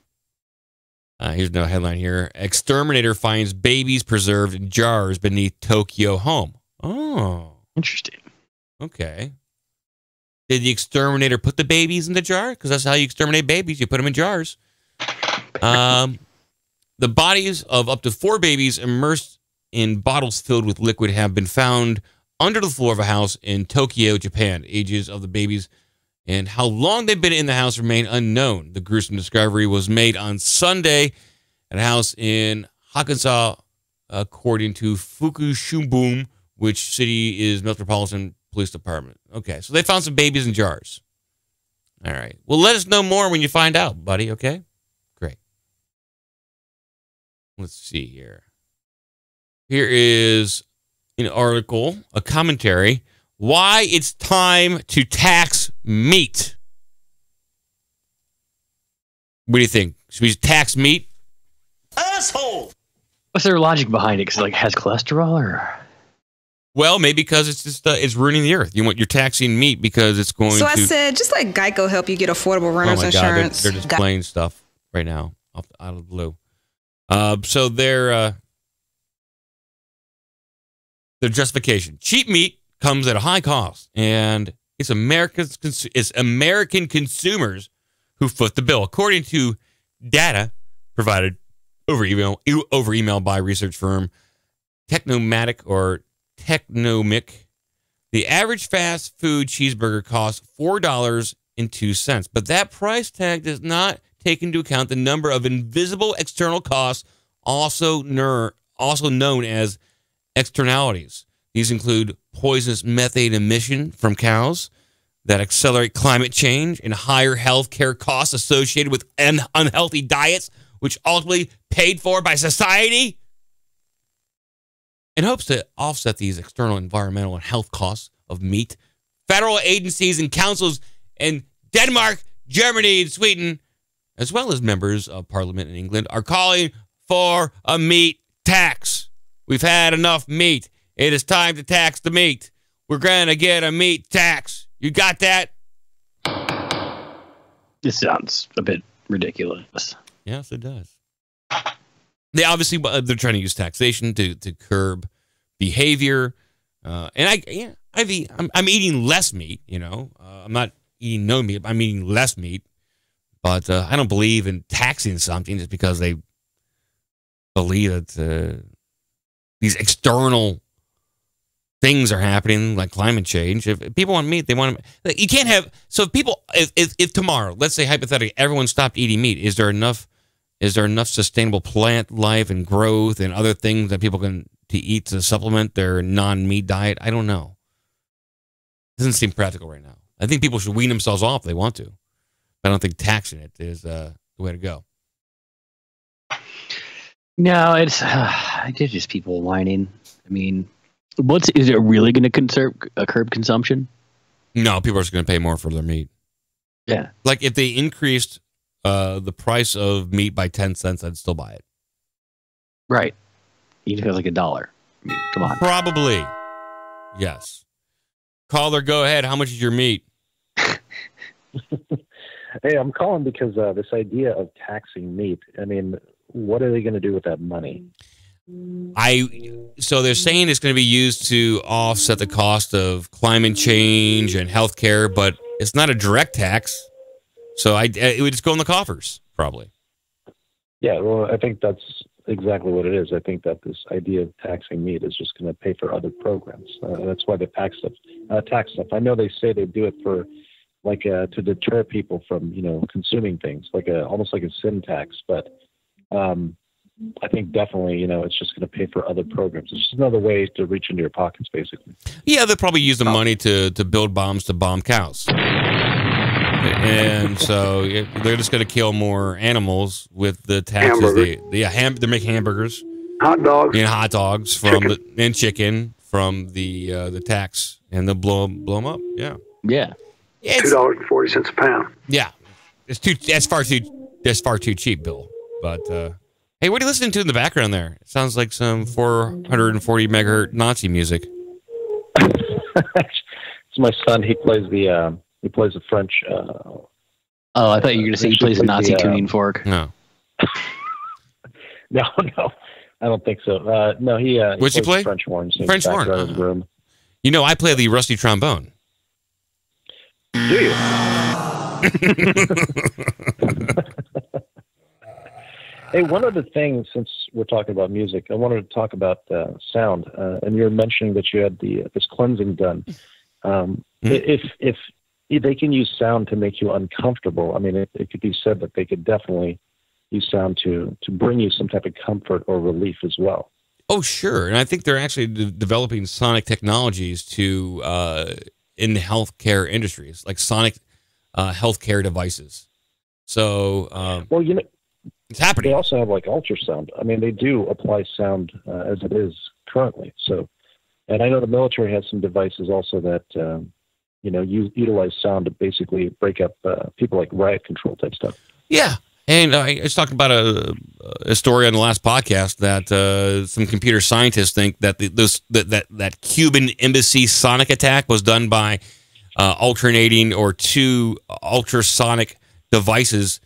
Here's no headline here. Exterminator finds babies preserved in jars beneath Tokyo home. Oh.
Interesting.
Okay. Did the exterminator put the babies in the jar? Because that's how you exterminate babies. You put them in jars. The bodies of up to 4 babies immersed in bottles filled with liquid have been found under the floor of a house in Tokyo, Japan. Ages of the babies and how long they've been in the house remain unknown. The gruesome discovery was made on Sunday at a house in Hakansa, according to Fukushima, which city is Metropolitan Police Department. Okay, so they found some babies in jars. All right. Well, let us know more when you find out, buddy, okay? Great. Let's see here. Here is an article, a commentary, why it's time to tax meat. What do you think? Should we tax meat?
Asshole!
What's their logic behind it? Because it has cholesterol, or?
Well, maybe because it's just it's ruining the earth. You're taxing meat because it's going to.
So I said, just like Geico help you get affordable renter's insurance.
They're just playing stuff right now out of the blue. So their justification: cheap meat comes at a high cost, and it's American consumers who foot the bill. According to data provided over email by research firm Technomic, the average fast food cheeseburger costs $4.02, but that price tag does not take into account the number of invisible external costs, also known as externalities. These include poisonous methane emission from cows that accelerate climate change and higher health care costs associated with unhealthy diets, which ultimately paid for by society. In hopes to offset these external environmental and health costs of meat, federal agencies and councils in Denmark, Germany, and Sweden, as well as members of parliament in England, are calling for a meat tax. We've had enough meat. It is time to tax the meat. We're going to get a meat tax. You got that?
This sounds a bit ridiculous.
Yes, it does. They're trying to use taxation to curb behavior. And I'm eating less meat, I'm not eating no meat. I'm eating less meat. But I don't believe in taxing something just because they believe that these external things are happening, like climate change. If people want meat, they want to. You can't have. So if tomorrow, let's say hypothetically, everyone stopped eating meat, is there enough sustainable plant life and growth and other things that people can to eat to supplement their non-meat diet? I don't know. Doesn't seem practical right now. I think people should wean themselves off if they want to. I don't think taxing it is the way to go.
No, it's just people whining. I mean, is it really going to curb consumption?
No, people are just going to pay more for their meat.
Yeah.
Like if they increased the price of meat by 10 cents, I'd still buy it.
Right. Even if it was like $1. I mean, come on.
Probably. Yes. Caller, go ahead. How much is your meat?
Hey, I'm calling because this idea of taxing meat, I mean, what are they going to do with that money?
So they're saying it's going to be used to offset the cost of climate change and healthcare, but it's not a direct tax. So it would just go in the coffers, probably.
Yeah, well, I think that's exactly what it is. I think that this idea of taxing meat is just going to pay for other programs. That's why they tax stuff. I know they say they do it for to deter people from, consuming things, almost like a sin tax. But I think definitely, it's just going to pay for other programs. It's just another way to reach into your pockets, basically.
Yeah, they'll probably use the money to build bombs to bomb cows. And so they're just going to kill more animals with the taxes. They're making hamburgers,
hot
dogs, and chicken from the tax, and they'll blow them up. Yeah.
Yeah.
$2.40 a pound.
Yeah, that's far too cheap, Bill. But hey, what are you listening to in the background there? It sounds like some 440 megahertz Nazi music.
It's my son. He plays the French.
Oh, I thought you were going to say he plays a Nazi tuning fork.
No.
No, I don't think so. No, he.
What's he play?
French horns.
French horn.
His room.
I play the rusty trombone.
Do you? Hey, one other thing, since we're talking about music, I wanted to talk about sound. And you're mentioning that you had this cleansing done. If they can use sound to make you uncomfortable, I mean, it could be said that they could definitely use sound to bring you some type of comfort or relief as well.
Oh, sure. And I think they're actually developing sonic technologies in the healthcare industries, like sonic healthcare devices. So, it's happening.
They also have ultrasound. I mean, they do apply sound as it is currently. So, and I know the military has some devices also that utilize sound to basically break up people, like riot control type stuff.
Yeah. And I was talking about a story on the last podcast that some computer scientists think that that Cuban embassy sonic attack was done by alternating or two ultrasonic devices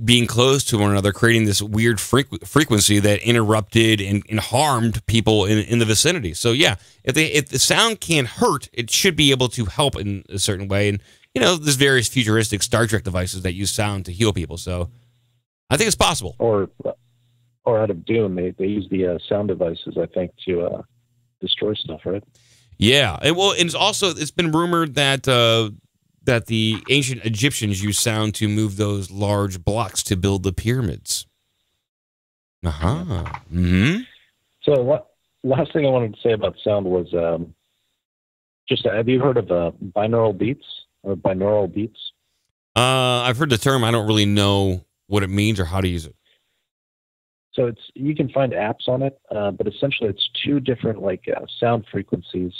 being close to one another, creating this weird frequency that interrupted and harmed people in the vicinity. So yeah, if the sound can't hurt, it should be able to help in a certain way. And there's various futuristic Star Trek devices that use sound to heal people. So I think it's possible.
Or out of Doom, they use the sound devices, I think, to destroy stuff, right?
Yeah. It's been rumored that that the ancient Egyptians used sound to move those large blocks to build the pyramids. Mm-hmm.
So last thing I wanted to say about sound was have you heard of binaural beats or binaural beats?
I've heard the term. I don't really know what it means or how to use it.
So you can find apps on it, but essentially it's two different sound frequencies.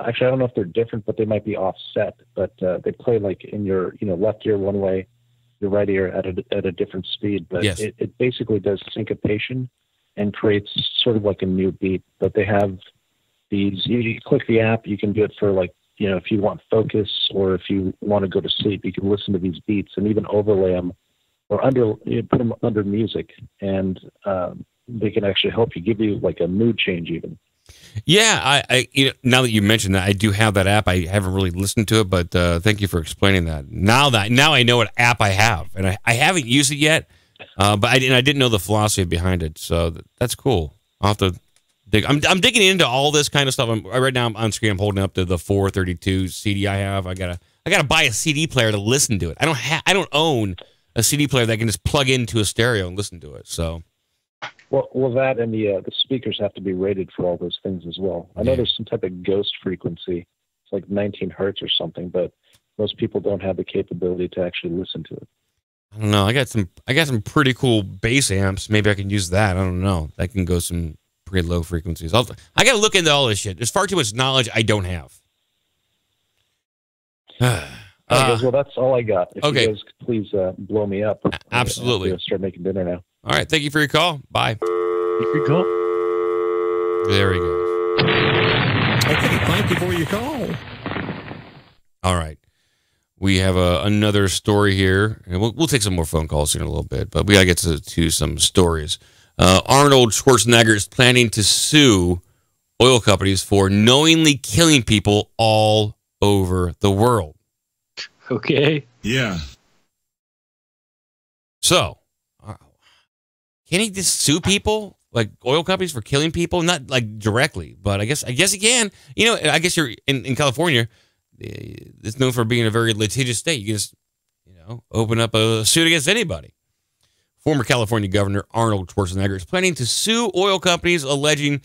Actually, I don't know if they're different, but they might be offset. But they play like in your left ear one way, your right ear at a different speed. But
yes.
it basically does syncopation and creates sort of like a new beat. But they have these. You click the app, you can do it for if you want focus or if you want to go to sleep, you can listen to these beats and even overlay them or put them under music, and they can actually help you, give you like a mood change even.
Yeah, I now that you mentioned that, I do have that app. I haven't really listened to it, but thank you for explaining that. Now I know what app I have, and I haven't used it yet, but I didn't know the philosophy behind it. So that's cool. I'll have to dig. I'm digging into all this kind of stuff. Right now on screen, I'm holding up to the 432 CD I have. I gotta buy a CD player to listen to it. I don't own a CD player that I can just plug into a stereo and listen to it. So.
Well, that and the speakers have to be rated for all those things as well. I know there's some type of ghost frequency. It's like 19 hertz or something, but most people don't have the capability to actually listen to it.
I don't know. I got some pretty cool bass amps. Maybe I can use that. I don't know. That can go some pretty low frequencies. I got to look into all this shit. There's far too much knowledge I don't have.
Well, that's all I got. If
okay.
you guys could please blow me up.
Absolutely.
I'll start making dinner now.
All right. Thank you for your call. Bye.
Thank you for your call.
There we go.
Okay. Thank you for your call.
All right. We have another story here. And we'll take some more phone calls here in a little bit, but we got to get to some stories. Arnold Schwarzenegger is planning to sue oil companies for knowingly killing people all over the world.
Okay.
Yeah.
So, can he just sue people, like oil companies, for killing people? Not like directly, but I guess he can. I guess you're in California. It's known for being a very litigious state. You can just, open up a suit against anybody. Former California Governor Arnold Schwarzenegger is planning to sue oil companies alleging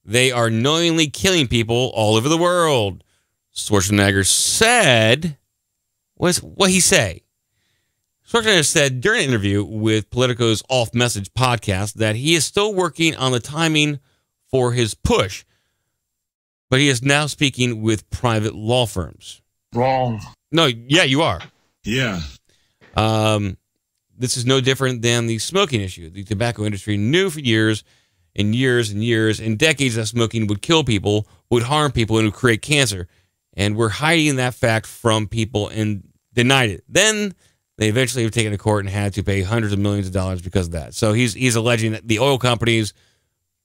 they are knowingly killing people all over the world. Schwarzenegger said, what he say? Schwarzenegger said during an interview with Politico's Off Message podcast that he is still working on the timing for his push, but he is now speaking with private law firms.
Wrong.
No, yeah, you are.
Yeah.
This is no different than the smoking issue. The tobacco industry knew for years and years and years and decades that smoking would kill people, would harm people, and would create cancer. And we're hiding that fact from people and denied it. Then they eventually have taken to court and had to pay hundreds of millions of dollars because of that. So he's alleging that the oil companies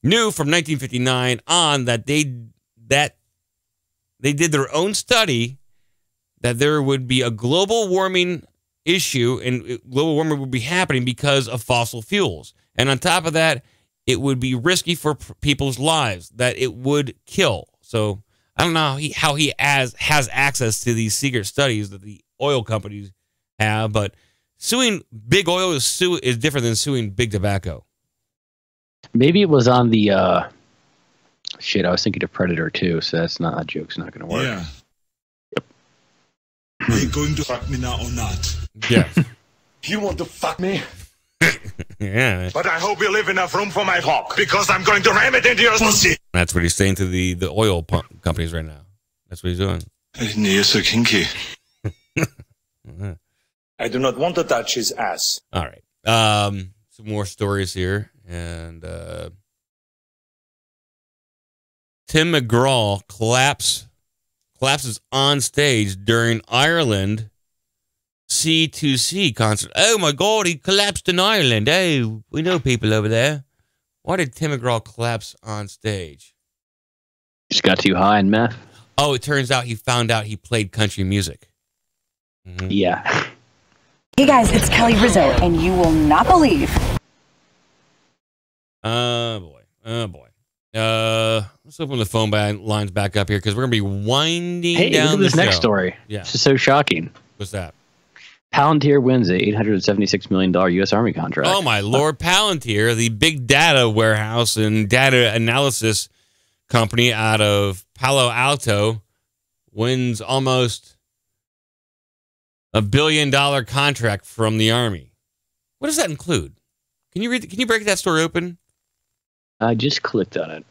knew from 1959 on that they did their own study that there would be a global warming issue and global warming would be happening because of fossil fuels. And on top of that, it would be risky for people's lives, that it would kill. So I don't know how he has access to these secret studies that the oil companies have, but suing big oil is different than suing big tobacco.
Maybe it was on the I was thinking of Predator too, so that joke's not going to work.
Yeah. Are you going to fuck me now or not?
Yeah.
You want to fuck me?
Yeah.
But I hope you leave enough room for my cock, because I'm going to ram it into your pussy.
That's what he's saying to the oil companies right now. That's what he's doing.
You're so kinky.
I do not want to touch his ass.
All right. Some more stories here. And Tim McGraw collapses on stage during Ireland C2C concert. Oh my God, he collapsed in Ireland. Oh, we know people over there. Why did Tim McGraw collapse on stage?
Just got too high in meth.
Oh, it turns out he found out he played country music. Mm-hmm.
Yeah.
Hey guys, it's Kelly Rizzo, and you will not believe.
Oh boy. Let's open the phone lines back up here because we're gonna be winding down.
Look at this next story.
Yeah,
this is so shocking.
What's that?
Palantir wins a $876 million U.S. Army contract.
Oh my Lord, Palantir, the big data warehouse and data analysis company out of Palo Alto, wins almost $1 billion contract from the Army. What does that include? Can you break that story open?
I just clicked on it.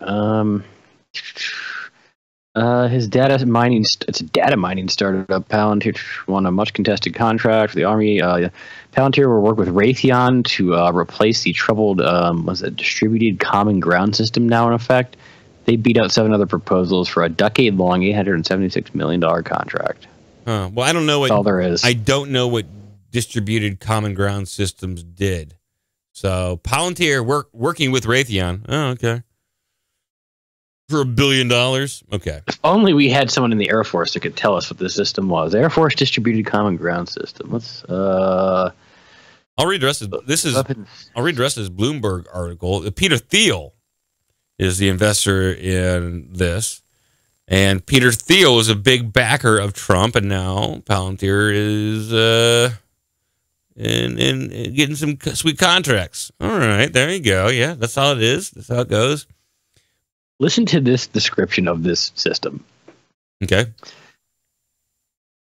His data mining. It's a data mining startup. Palantir won a much contested contract for the Army. Palantir will work with Raytheon to replace the troubled distributed common ground system now in effect. They beat out 7 other proposals for a decade-long $876 million contract.
Well, I don't know what
all there is.
I don't know what distributed common ground systems did. So Palantir working with Raytheon. Oh, okay. For $1 billion. Okay.
If only we had someone in the Air Force that could tell us what the system was. Air Force Distributed Common Ground System.
I'll read the rest of I'll read the rest of this Bloomberg article. Peter Thiel is the investor in this. And Peter Thiel is a big backer of Trump, and now Palantir is in getting some sweet contracts. All right, there you go. Yeah, that's how it is. That's how it goes.
Listen to this description of this system.
Okay.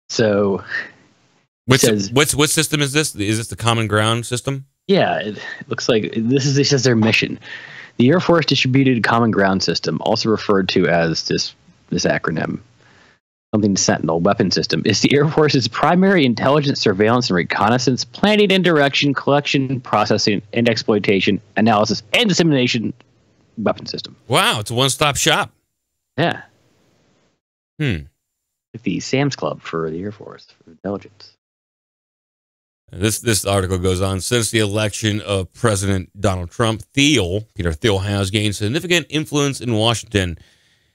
So,
what system is this? Is this the Common Ground system?
Yeah, it looks like this is their mission. The Air Force Distributed Common Ground System, also referred to as this acronym, something Sentinel weapon system, is the Air Force's primary intelligence, surveillance, and reconnaissance, planning and direction, collection, processing, and exploitation, analysis, and dissemination weapon system.
Wow, it's a one-stop shop.
Yeah. The Sam's Club for the Air Force for intelligence.
This article goes on. Since the election of President Donald Trump, Peter Thiel has gained significant influence in Washington.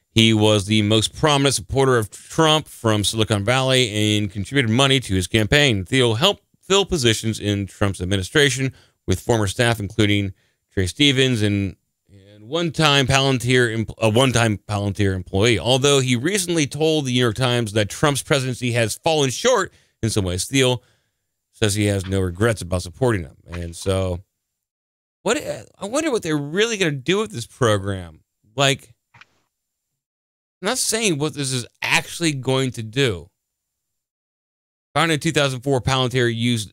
He was the most prominent supporter of Trump from Silicon Valley and contributed money to his campaign. Thiel helped fill positions in Trump's administration with former staff, including Trey Stevens and a one-time Palantir employee. Although he recently told the New York Times that Trump's presidency has fallen short in some ways, Thiel says he has no regrets about supporting him. And so, I wonder what they're really going to do with this program. Like, I'm not saying what this is actually going to do. Founded in 2004, Palantir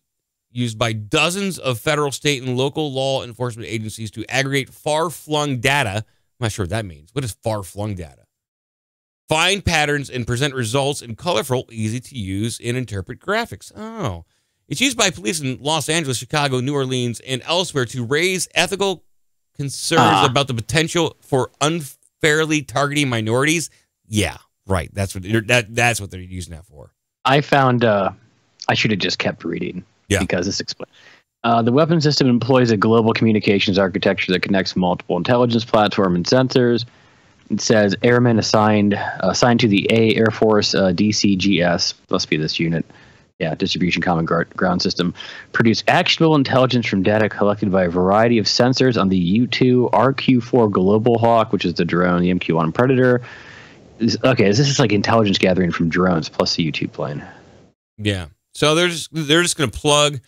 used by dozens of federal, state, and local law enforcement agencies to aggregate far-flung data. I'm not sure what that means. What is far-flung data? Find patterns and present results in colorful, easy-to-use, and interpret graphics. Oh. It's used by police in Los Angeles, Chicago, New Orleans, and elsewhere to raise ethical concerns about the potential for unfairly targeting minorities. Yeah, right. That's what they're using that for.
I found I should have just kept reading because this explains. The weapon system employs a global communications architecture that connects multiple intelligence platforms and sensors. It says airmen assigned to the Air Force DCGS, must be this unit. Yeah, Distribution Common Ground System, produce actionable intelligence from data collected by a variety of sensors on the U-2 RQ-4 Global Hawk, which is the drone, the MQ-1 Predator. This is like intelligence gathering from drones plus the U-2 plane.
Yeah, so they're just going to plug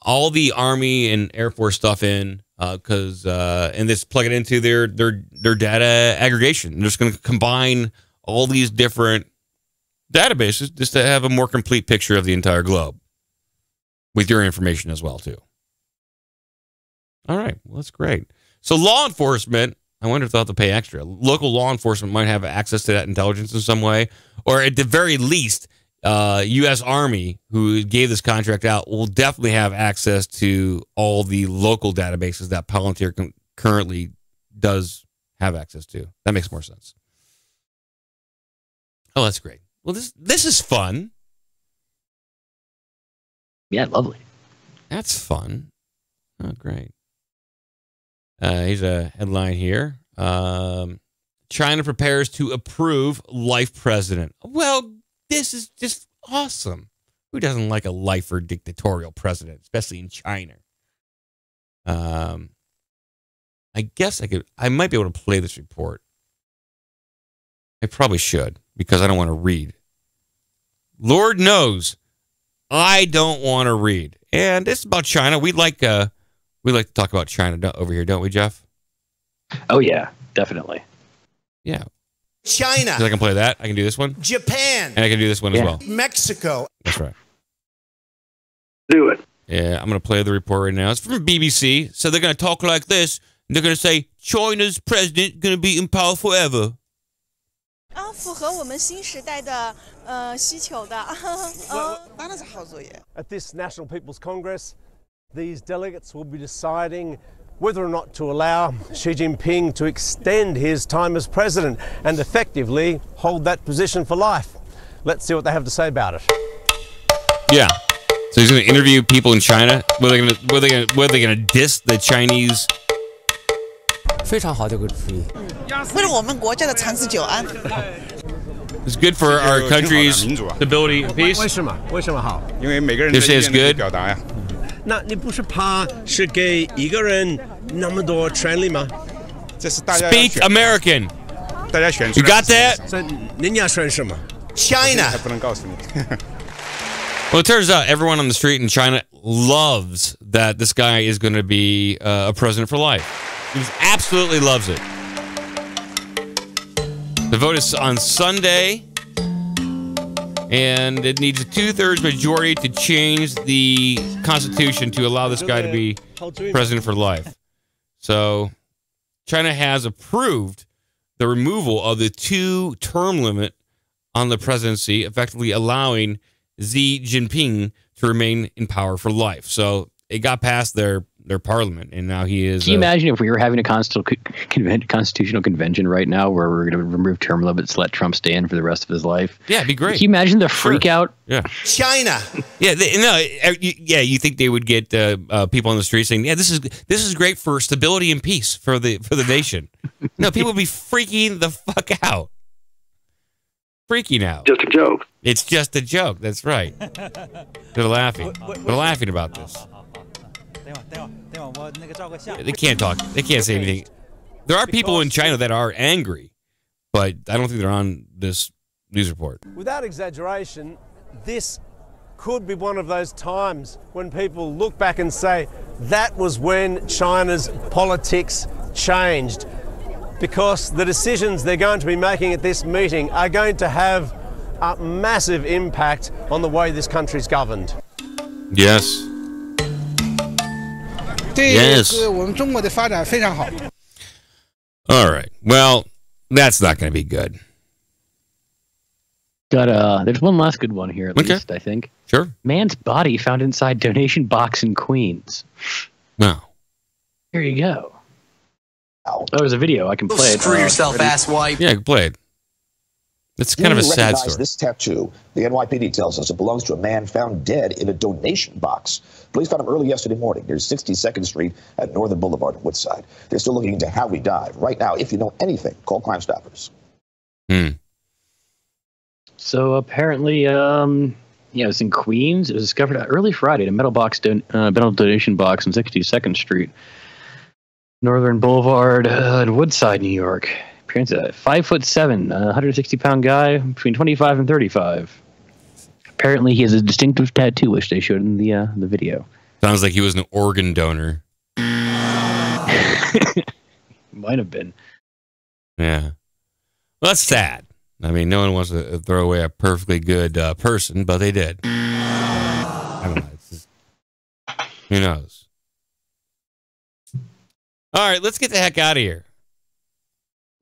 all the Army and Air Force stuff in and just plug it into their data aggregation. They're just going to combine all these different databases just to have a more complete picture of the entire globe with your information as well too. All right, well, that's great. So law enforcement, I wonder if they'll have to pay extra. Local law enforcement might have access to that intelligence in some way, or at the very least, U.S. Army, who gave this contract out, will definitely have access to all the local databases that Palantir currently does have access to. That makes more sense. Oh, that's great. Well, this is fun.
Yeah, lovely.
That's fun. Oh, great. Here's a headline here. China prepares to approve life president. Well, this is just awesome. Who doesn't like a lifer dictatorial president, especially in China? I guess I might be able to play this report. I probably should because I don't want to read. Lord knows I don't want to read. And it's about China. We like to talk about China over here, don't we, Jeff?
Oh yeah, definitely.
Yeah.
China.
I can play that. I can do this one.
Japan.
And I can do this one as well.
Mexico.
That's right.
Do it.
Yeah, I'm going to play the report right now. It's from BBC. So they're going to talk like this. And they're going to say, China's president going to be in power forever.
符合我们新时代的需求的。当然是好作业。
At this National People's Congress, these delegates will be deciding whether or not to allow Xi Jinping to extend his time as president and effectively hold that position for life. Let's see what they have to say about it.
Yeah. So he's going to interview people in China. Were they going to diss the Chinese?
非常好的一个主意。
为了我们国家的长治久安。
It's good for our country's stability and peace.
为什么？为什么好？
因为每个人的意见可以表达呀。
那你不是怕是给一个人那么多权利吗？
这是大家
Speak American.
大家选出
You got that?
所以您要选什么
？China.
还不能告诉你。
Well, it turns out everyone on the street in China loves that this guy is going to be a president for life. He absolutely loves it. The vote is on Sunday, and it needs a 2/3 majority to change the Constitution to allow this guy to be president for life. So, China has approved the removal of the 2-term limit on the presidency, effectively allowing Xi Jinping to remain in power for life. So, it got past their parliament, and now he is...
Can you imagine if we were having a constitutional convention right now where we're going to remove term limits, let Trump stay in for the rest of his life?
Yeah, it'd be great.
Can you imagine the freak out?
Yeah.
China.
Yeah, you think they would get people on the street saying, "Yeah, this is great for stability and peace for the nation." No, people would be freaking the fuck out. Freaking out.
Just a joke.
It's just a joke. That's right. They're laughing. They're laughing about this. They can't talk. They can't say anything. There are people in China that are angry, but I don't think they're on this news report.
Without exaggeration, this could be one of those times when people look back and say, that was when China's politics changed. Because the decisions they're going to be making at this meeting are going to have a massive impact on the way this country's governed.
Yes.
Yes.
All right. Well, that's not going to be good.
There's one last good one here, at least, I think.
Sure.
Man's body found inside donation box in Queens.
Wow.
Here you go. Oh, there's a video. I can play it.
Screw yourself, asswipe.
Yeah, I can play it. It's kind of a sad story.
This tattoo, the NYPD tells us it belongs to a man found dead in a donation box. Police found him early yesterday morning near 62nd Street at Northern Boulevard in Woodside. They're still looking into how he died. Right now, if you know anything, call Crime Stoppers.
So apparently, it's in Queens. It was discovered early Friday in a metal donation box on 62nd Street, Northern Boulevard in Woodside, New York. Appearance 5'7", 160-pound guy between 25 and 35. Apparently, he has a distinctive tattoo, which they showed in the video.
Sounds like he was an organ donor.
Might have been.
Yeah. Well, that's sad. I mean, no one wants to throw away a perfectly good person, but they did. I don't know. It's just, who knows? All right, let's get the heck out of here.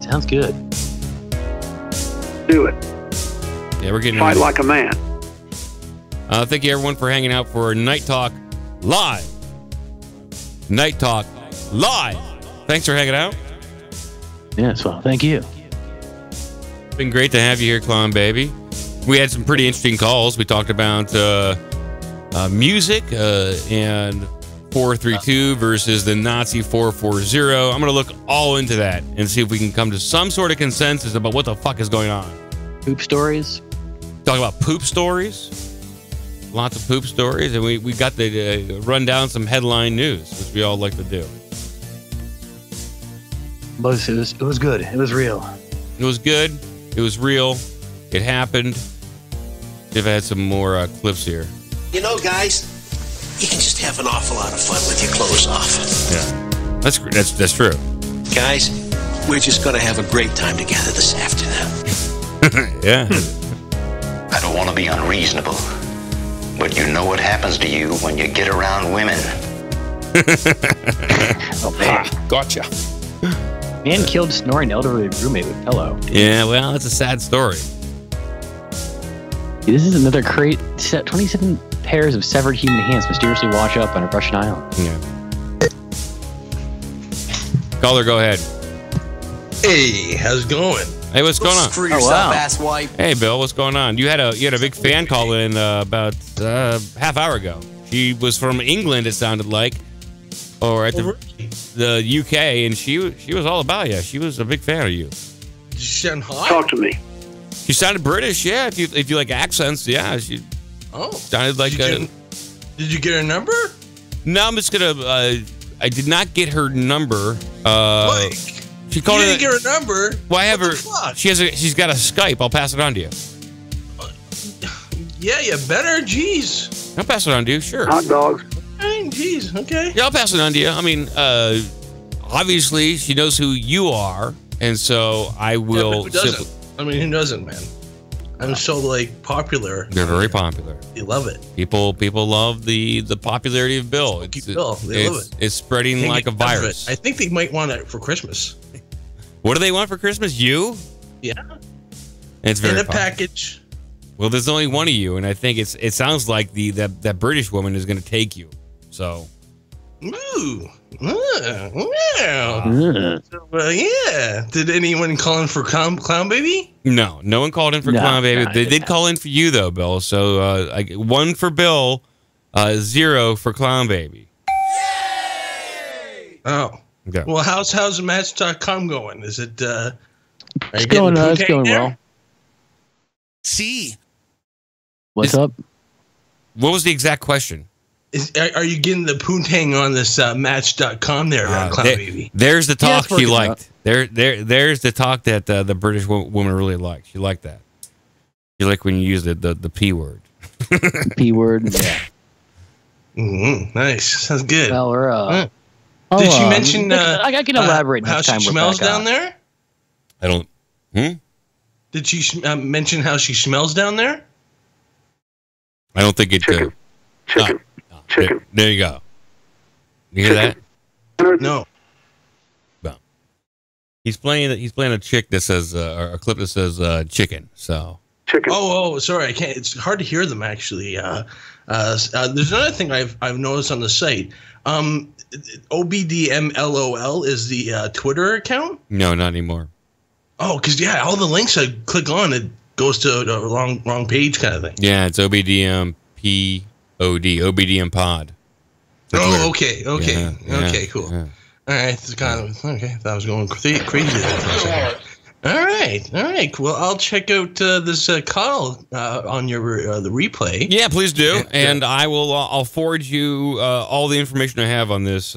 Sounds good.
Do it.
Yeah, we're getting
Fight like a man.
Thank you, everyone, for hanging out for Night Talk Live. Night Talk Live. Thanks for hanging out.
Yes, well, thank you.
It's been great to have you here, Clown Baby. We had some pretty interesting calls. We talked about music and 432 versus the Nazi 440. I'm going to look all into that and see if we can come to some sort of consensus about what the fuck is going on.
Poop stories?
Talk about poop stories. Lots of poop stories. And we got to run down some headline news, which we all like to do.
But it was good. It was real.
It was good. It was real. It happened. See if I had some more clips here.
You know, guys, you can just have an awful lot of fun with your clothes off.
Yeah, that's true.
Guys, we're just going to have a great time together this afternoon.
Yeah.
I don't want to be unreasonable, but you know what happens to you when you get around women.
Oh, man.
Gotcha.
Man killed snoring elderly roommate with pillow.
Yeah, well, it's a sad story.
This is another crate. 27 pairs of severed human hands mysteriously wash up on a Russian island.
Yeah. Caller, go ahead.
Hey, how's it going?
Hey, what's going on?
Screw yourself, asswipe.
Hey, Bill, what's going on? You had a big fan call in about half hour ago. She was from England, it sounded like, or at the UK, and she was all about you. She was a big fan of you.
Did you sound hot?
Talk to me.
She sounded British, yeah. If you like accents, yeah. She sounded like
Did you get her number?
No, I'm just gonna. I did not get her number.
Mike,
she called
you didn't get her number.
Well, I have her. She's got a Skype. I'll pass it on to you.
Yeah, you better. Jeez.
I'll pass it on to you. Sure.
Hot dogs.
Jeez. Okay.
Yeah, I'll pass it on to you. I mean, obviously she knows who you are, and so I will.
Yeah, but who doesn't? I mean, who doesn't, man? I'm so popular.
They're very popular.
They love it.
People love the popularity of Bill.
They love it.
It's spreading like a virus.
I think they might want it for Christmas.
What do they want for Christmas? You?
Yeah.
It's very
in a
popular.
package.
Well, there's only one of you, and I think it sounds like that British woman is going to take you. So.
Ooh. Yeah. Did anyone call in for Clown Baby?
No one called in for Clown Baby. They did call in for you though, Bill. So 1 for Bill, 0 for Clown Baby.
Yay! Oh.
Okay.
Well, how's Match.com going? Is it?
It's going well.
See.
What's up?
What was the exact question?
Are you getting the poontang on this Match.com there, Clown Baby?
There's the talk she liked. There's the talk that the British woman really liked. She liked that. You like when you use the P word.
P word. Yeah.
Nice. Sounds good.
Well, we're.
Did she mention?
I can elaborate
how
next time
she
we're
smells
back
down
on.
there.
I don't.
Did she mention how she smells down there?
I don't think it could.
Chicken. Chicken.
There you go. You hear that?
No.
Well, he's playing a chick that says a clip that says chicken. So.
Chicken.
Oh, sorry. I can't. It's hard to hear them actually. There's another thing I've noticed on the site. OBDM LOL is the Twitter account.
No, not anymore.
Oh, because all the links I click on, it goes to a wrong page kind of thing.
Yeah, it's OBDM POD, OBDM Pod.
Oh, okay, cool.
Yeah.
All right, it's kind of okay. That was going crazy there for a second. All right. Well, I'll check out this call on your the replay.
Yeah, please do, and I'll forward you all the information I have on this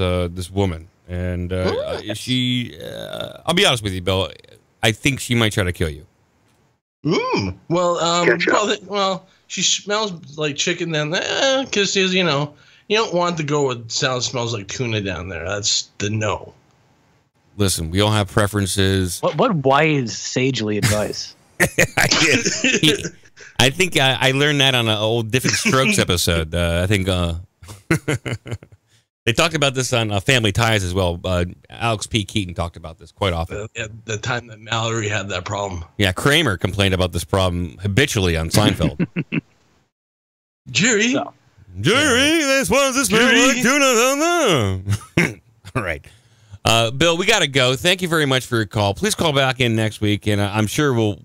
woman, and she. I'll be honest with you, Bill. I think she might try to kill you.
Well, she smells like chicken then, because you don't want to go with smells like tuna down there. That's the no.
Listen, we all have preferences.
What wise sagely advice?
I think I learned that on an old Different Strokes episode. I think they talked about this on Family Ties as well. Alex P. Keaton talked about this quite often.
The time that Mallory had that problem.
Yeah, Kramer complained about this problem habitually on Seinfeld.
Jerry,
this one's a smell like tuna. All right. Bill, we got to go. Thank you very much for your call. Please call back in next week, and I'm sure we'll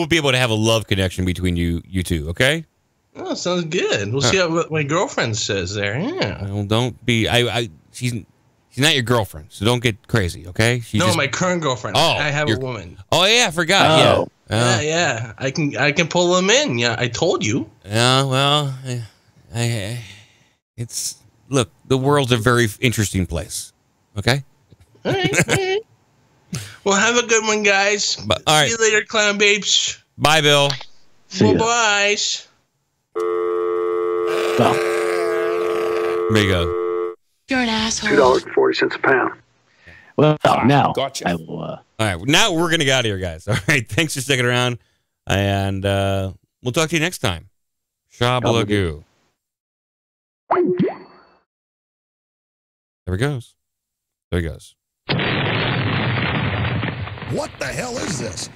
be able to have a love connection between you two. Okay?
Oh, sounds good. We'll see what my girlfriend says there. Yeah.
Well, don't be. She's not your girlfriend, so don't get crazy, okay?
My current girlfriend.
Oh,
I have a woman.
Oh yeah, I forgot.
Yeah. I can pull them in. Yeah, I told you.
Yeah. Well, look. The world's a very interesting place. Okay.
All right. Well, have a good one, guys.
All right.
See you later, clown babes.
Bye, Bill.
Bye-bye.
There you go.
You're an asshole.
$2.40 a pound.
Well, now
gotcha.
I will.
All right, now we're gonna get out of here, guys. All right, thanks for sticking around, and we'll talk to you next time. Shabalagoo. There he goes.
What the hell is this?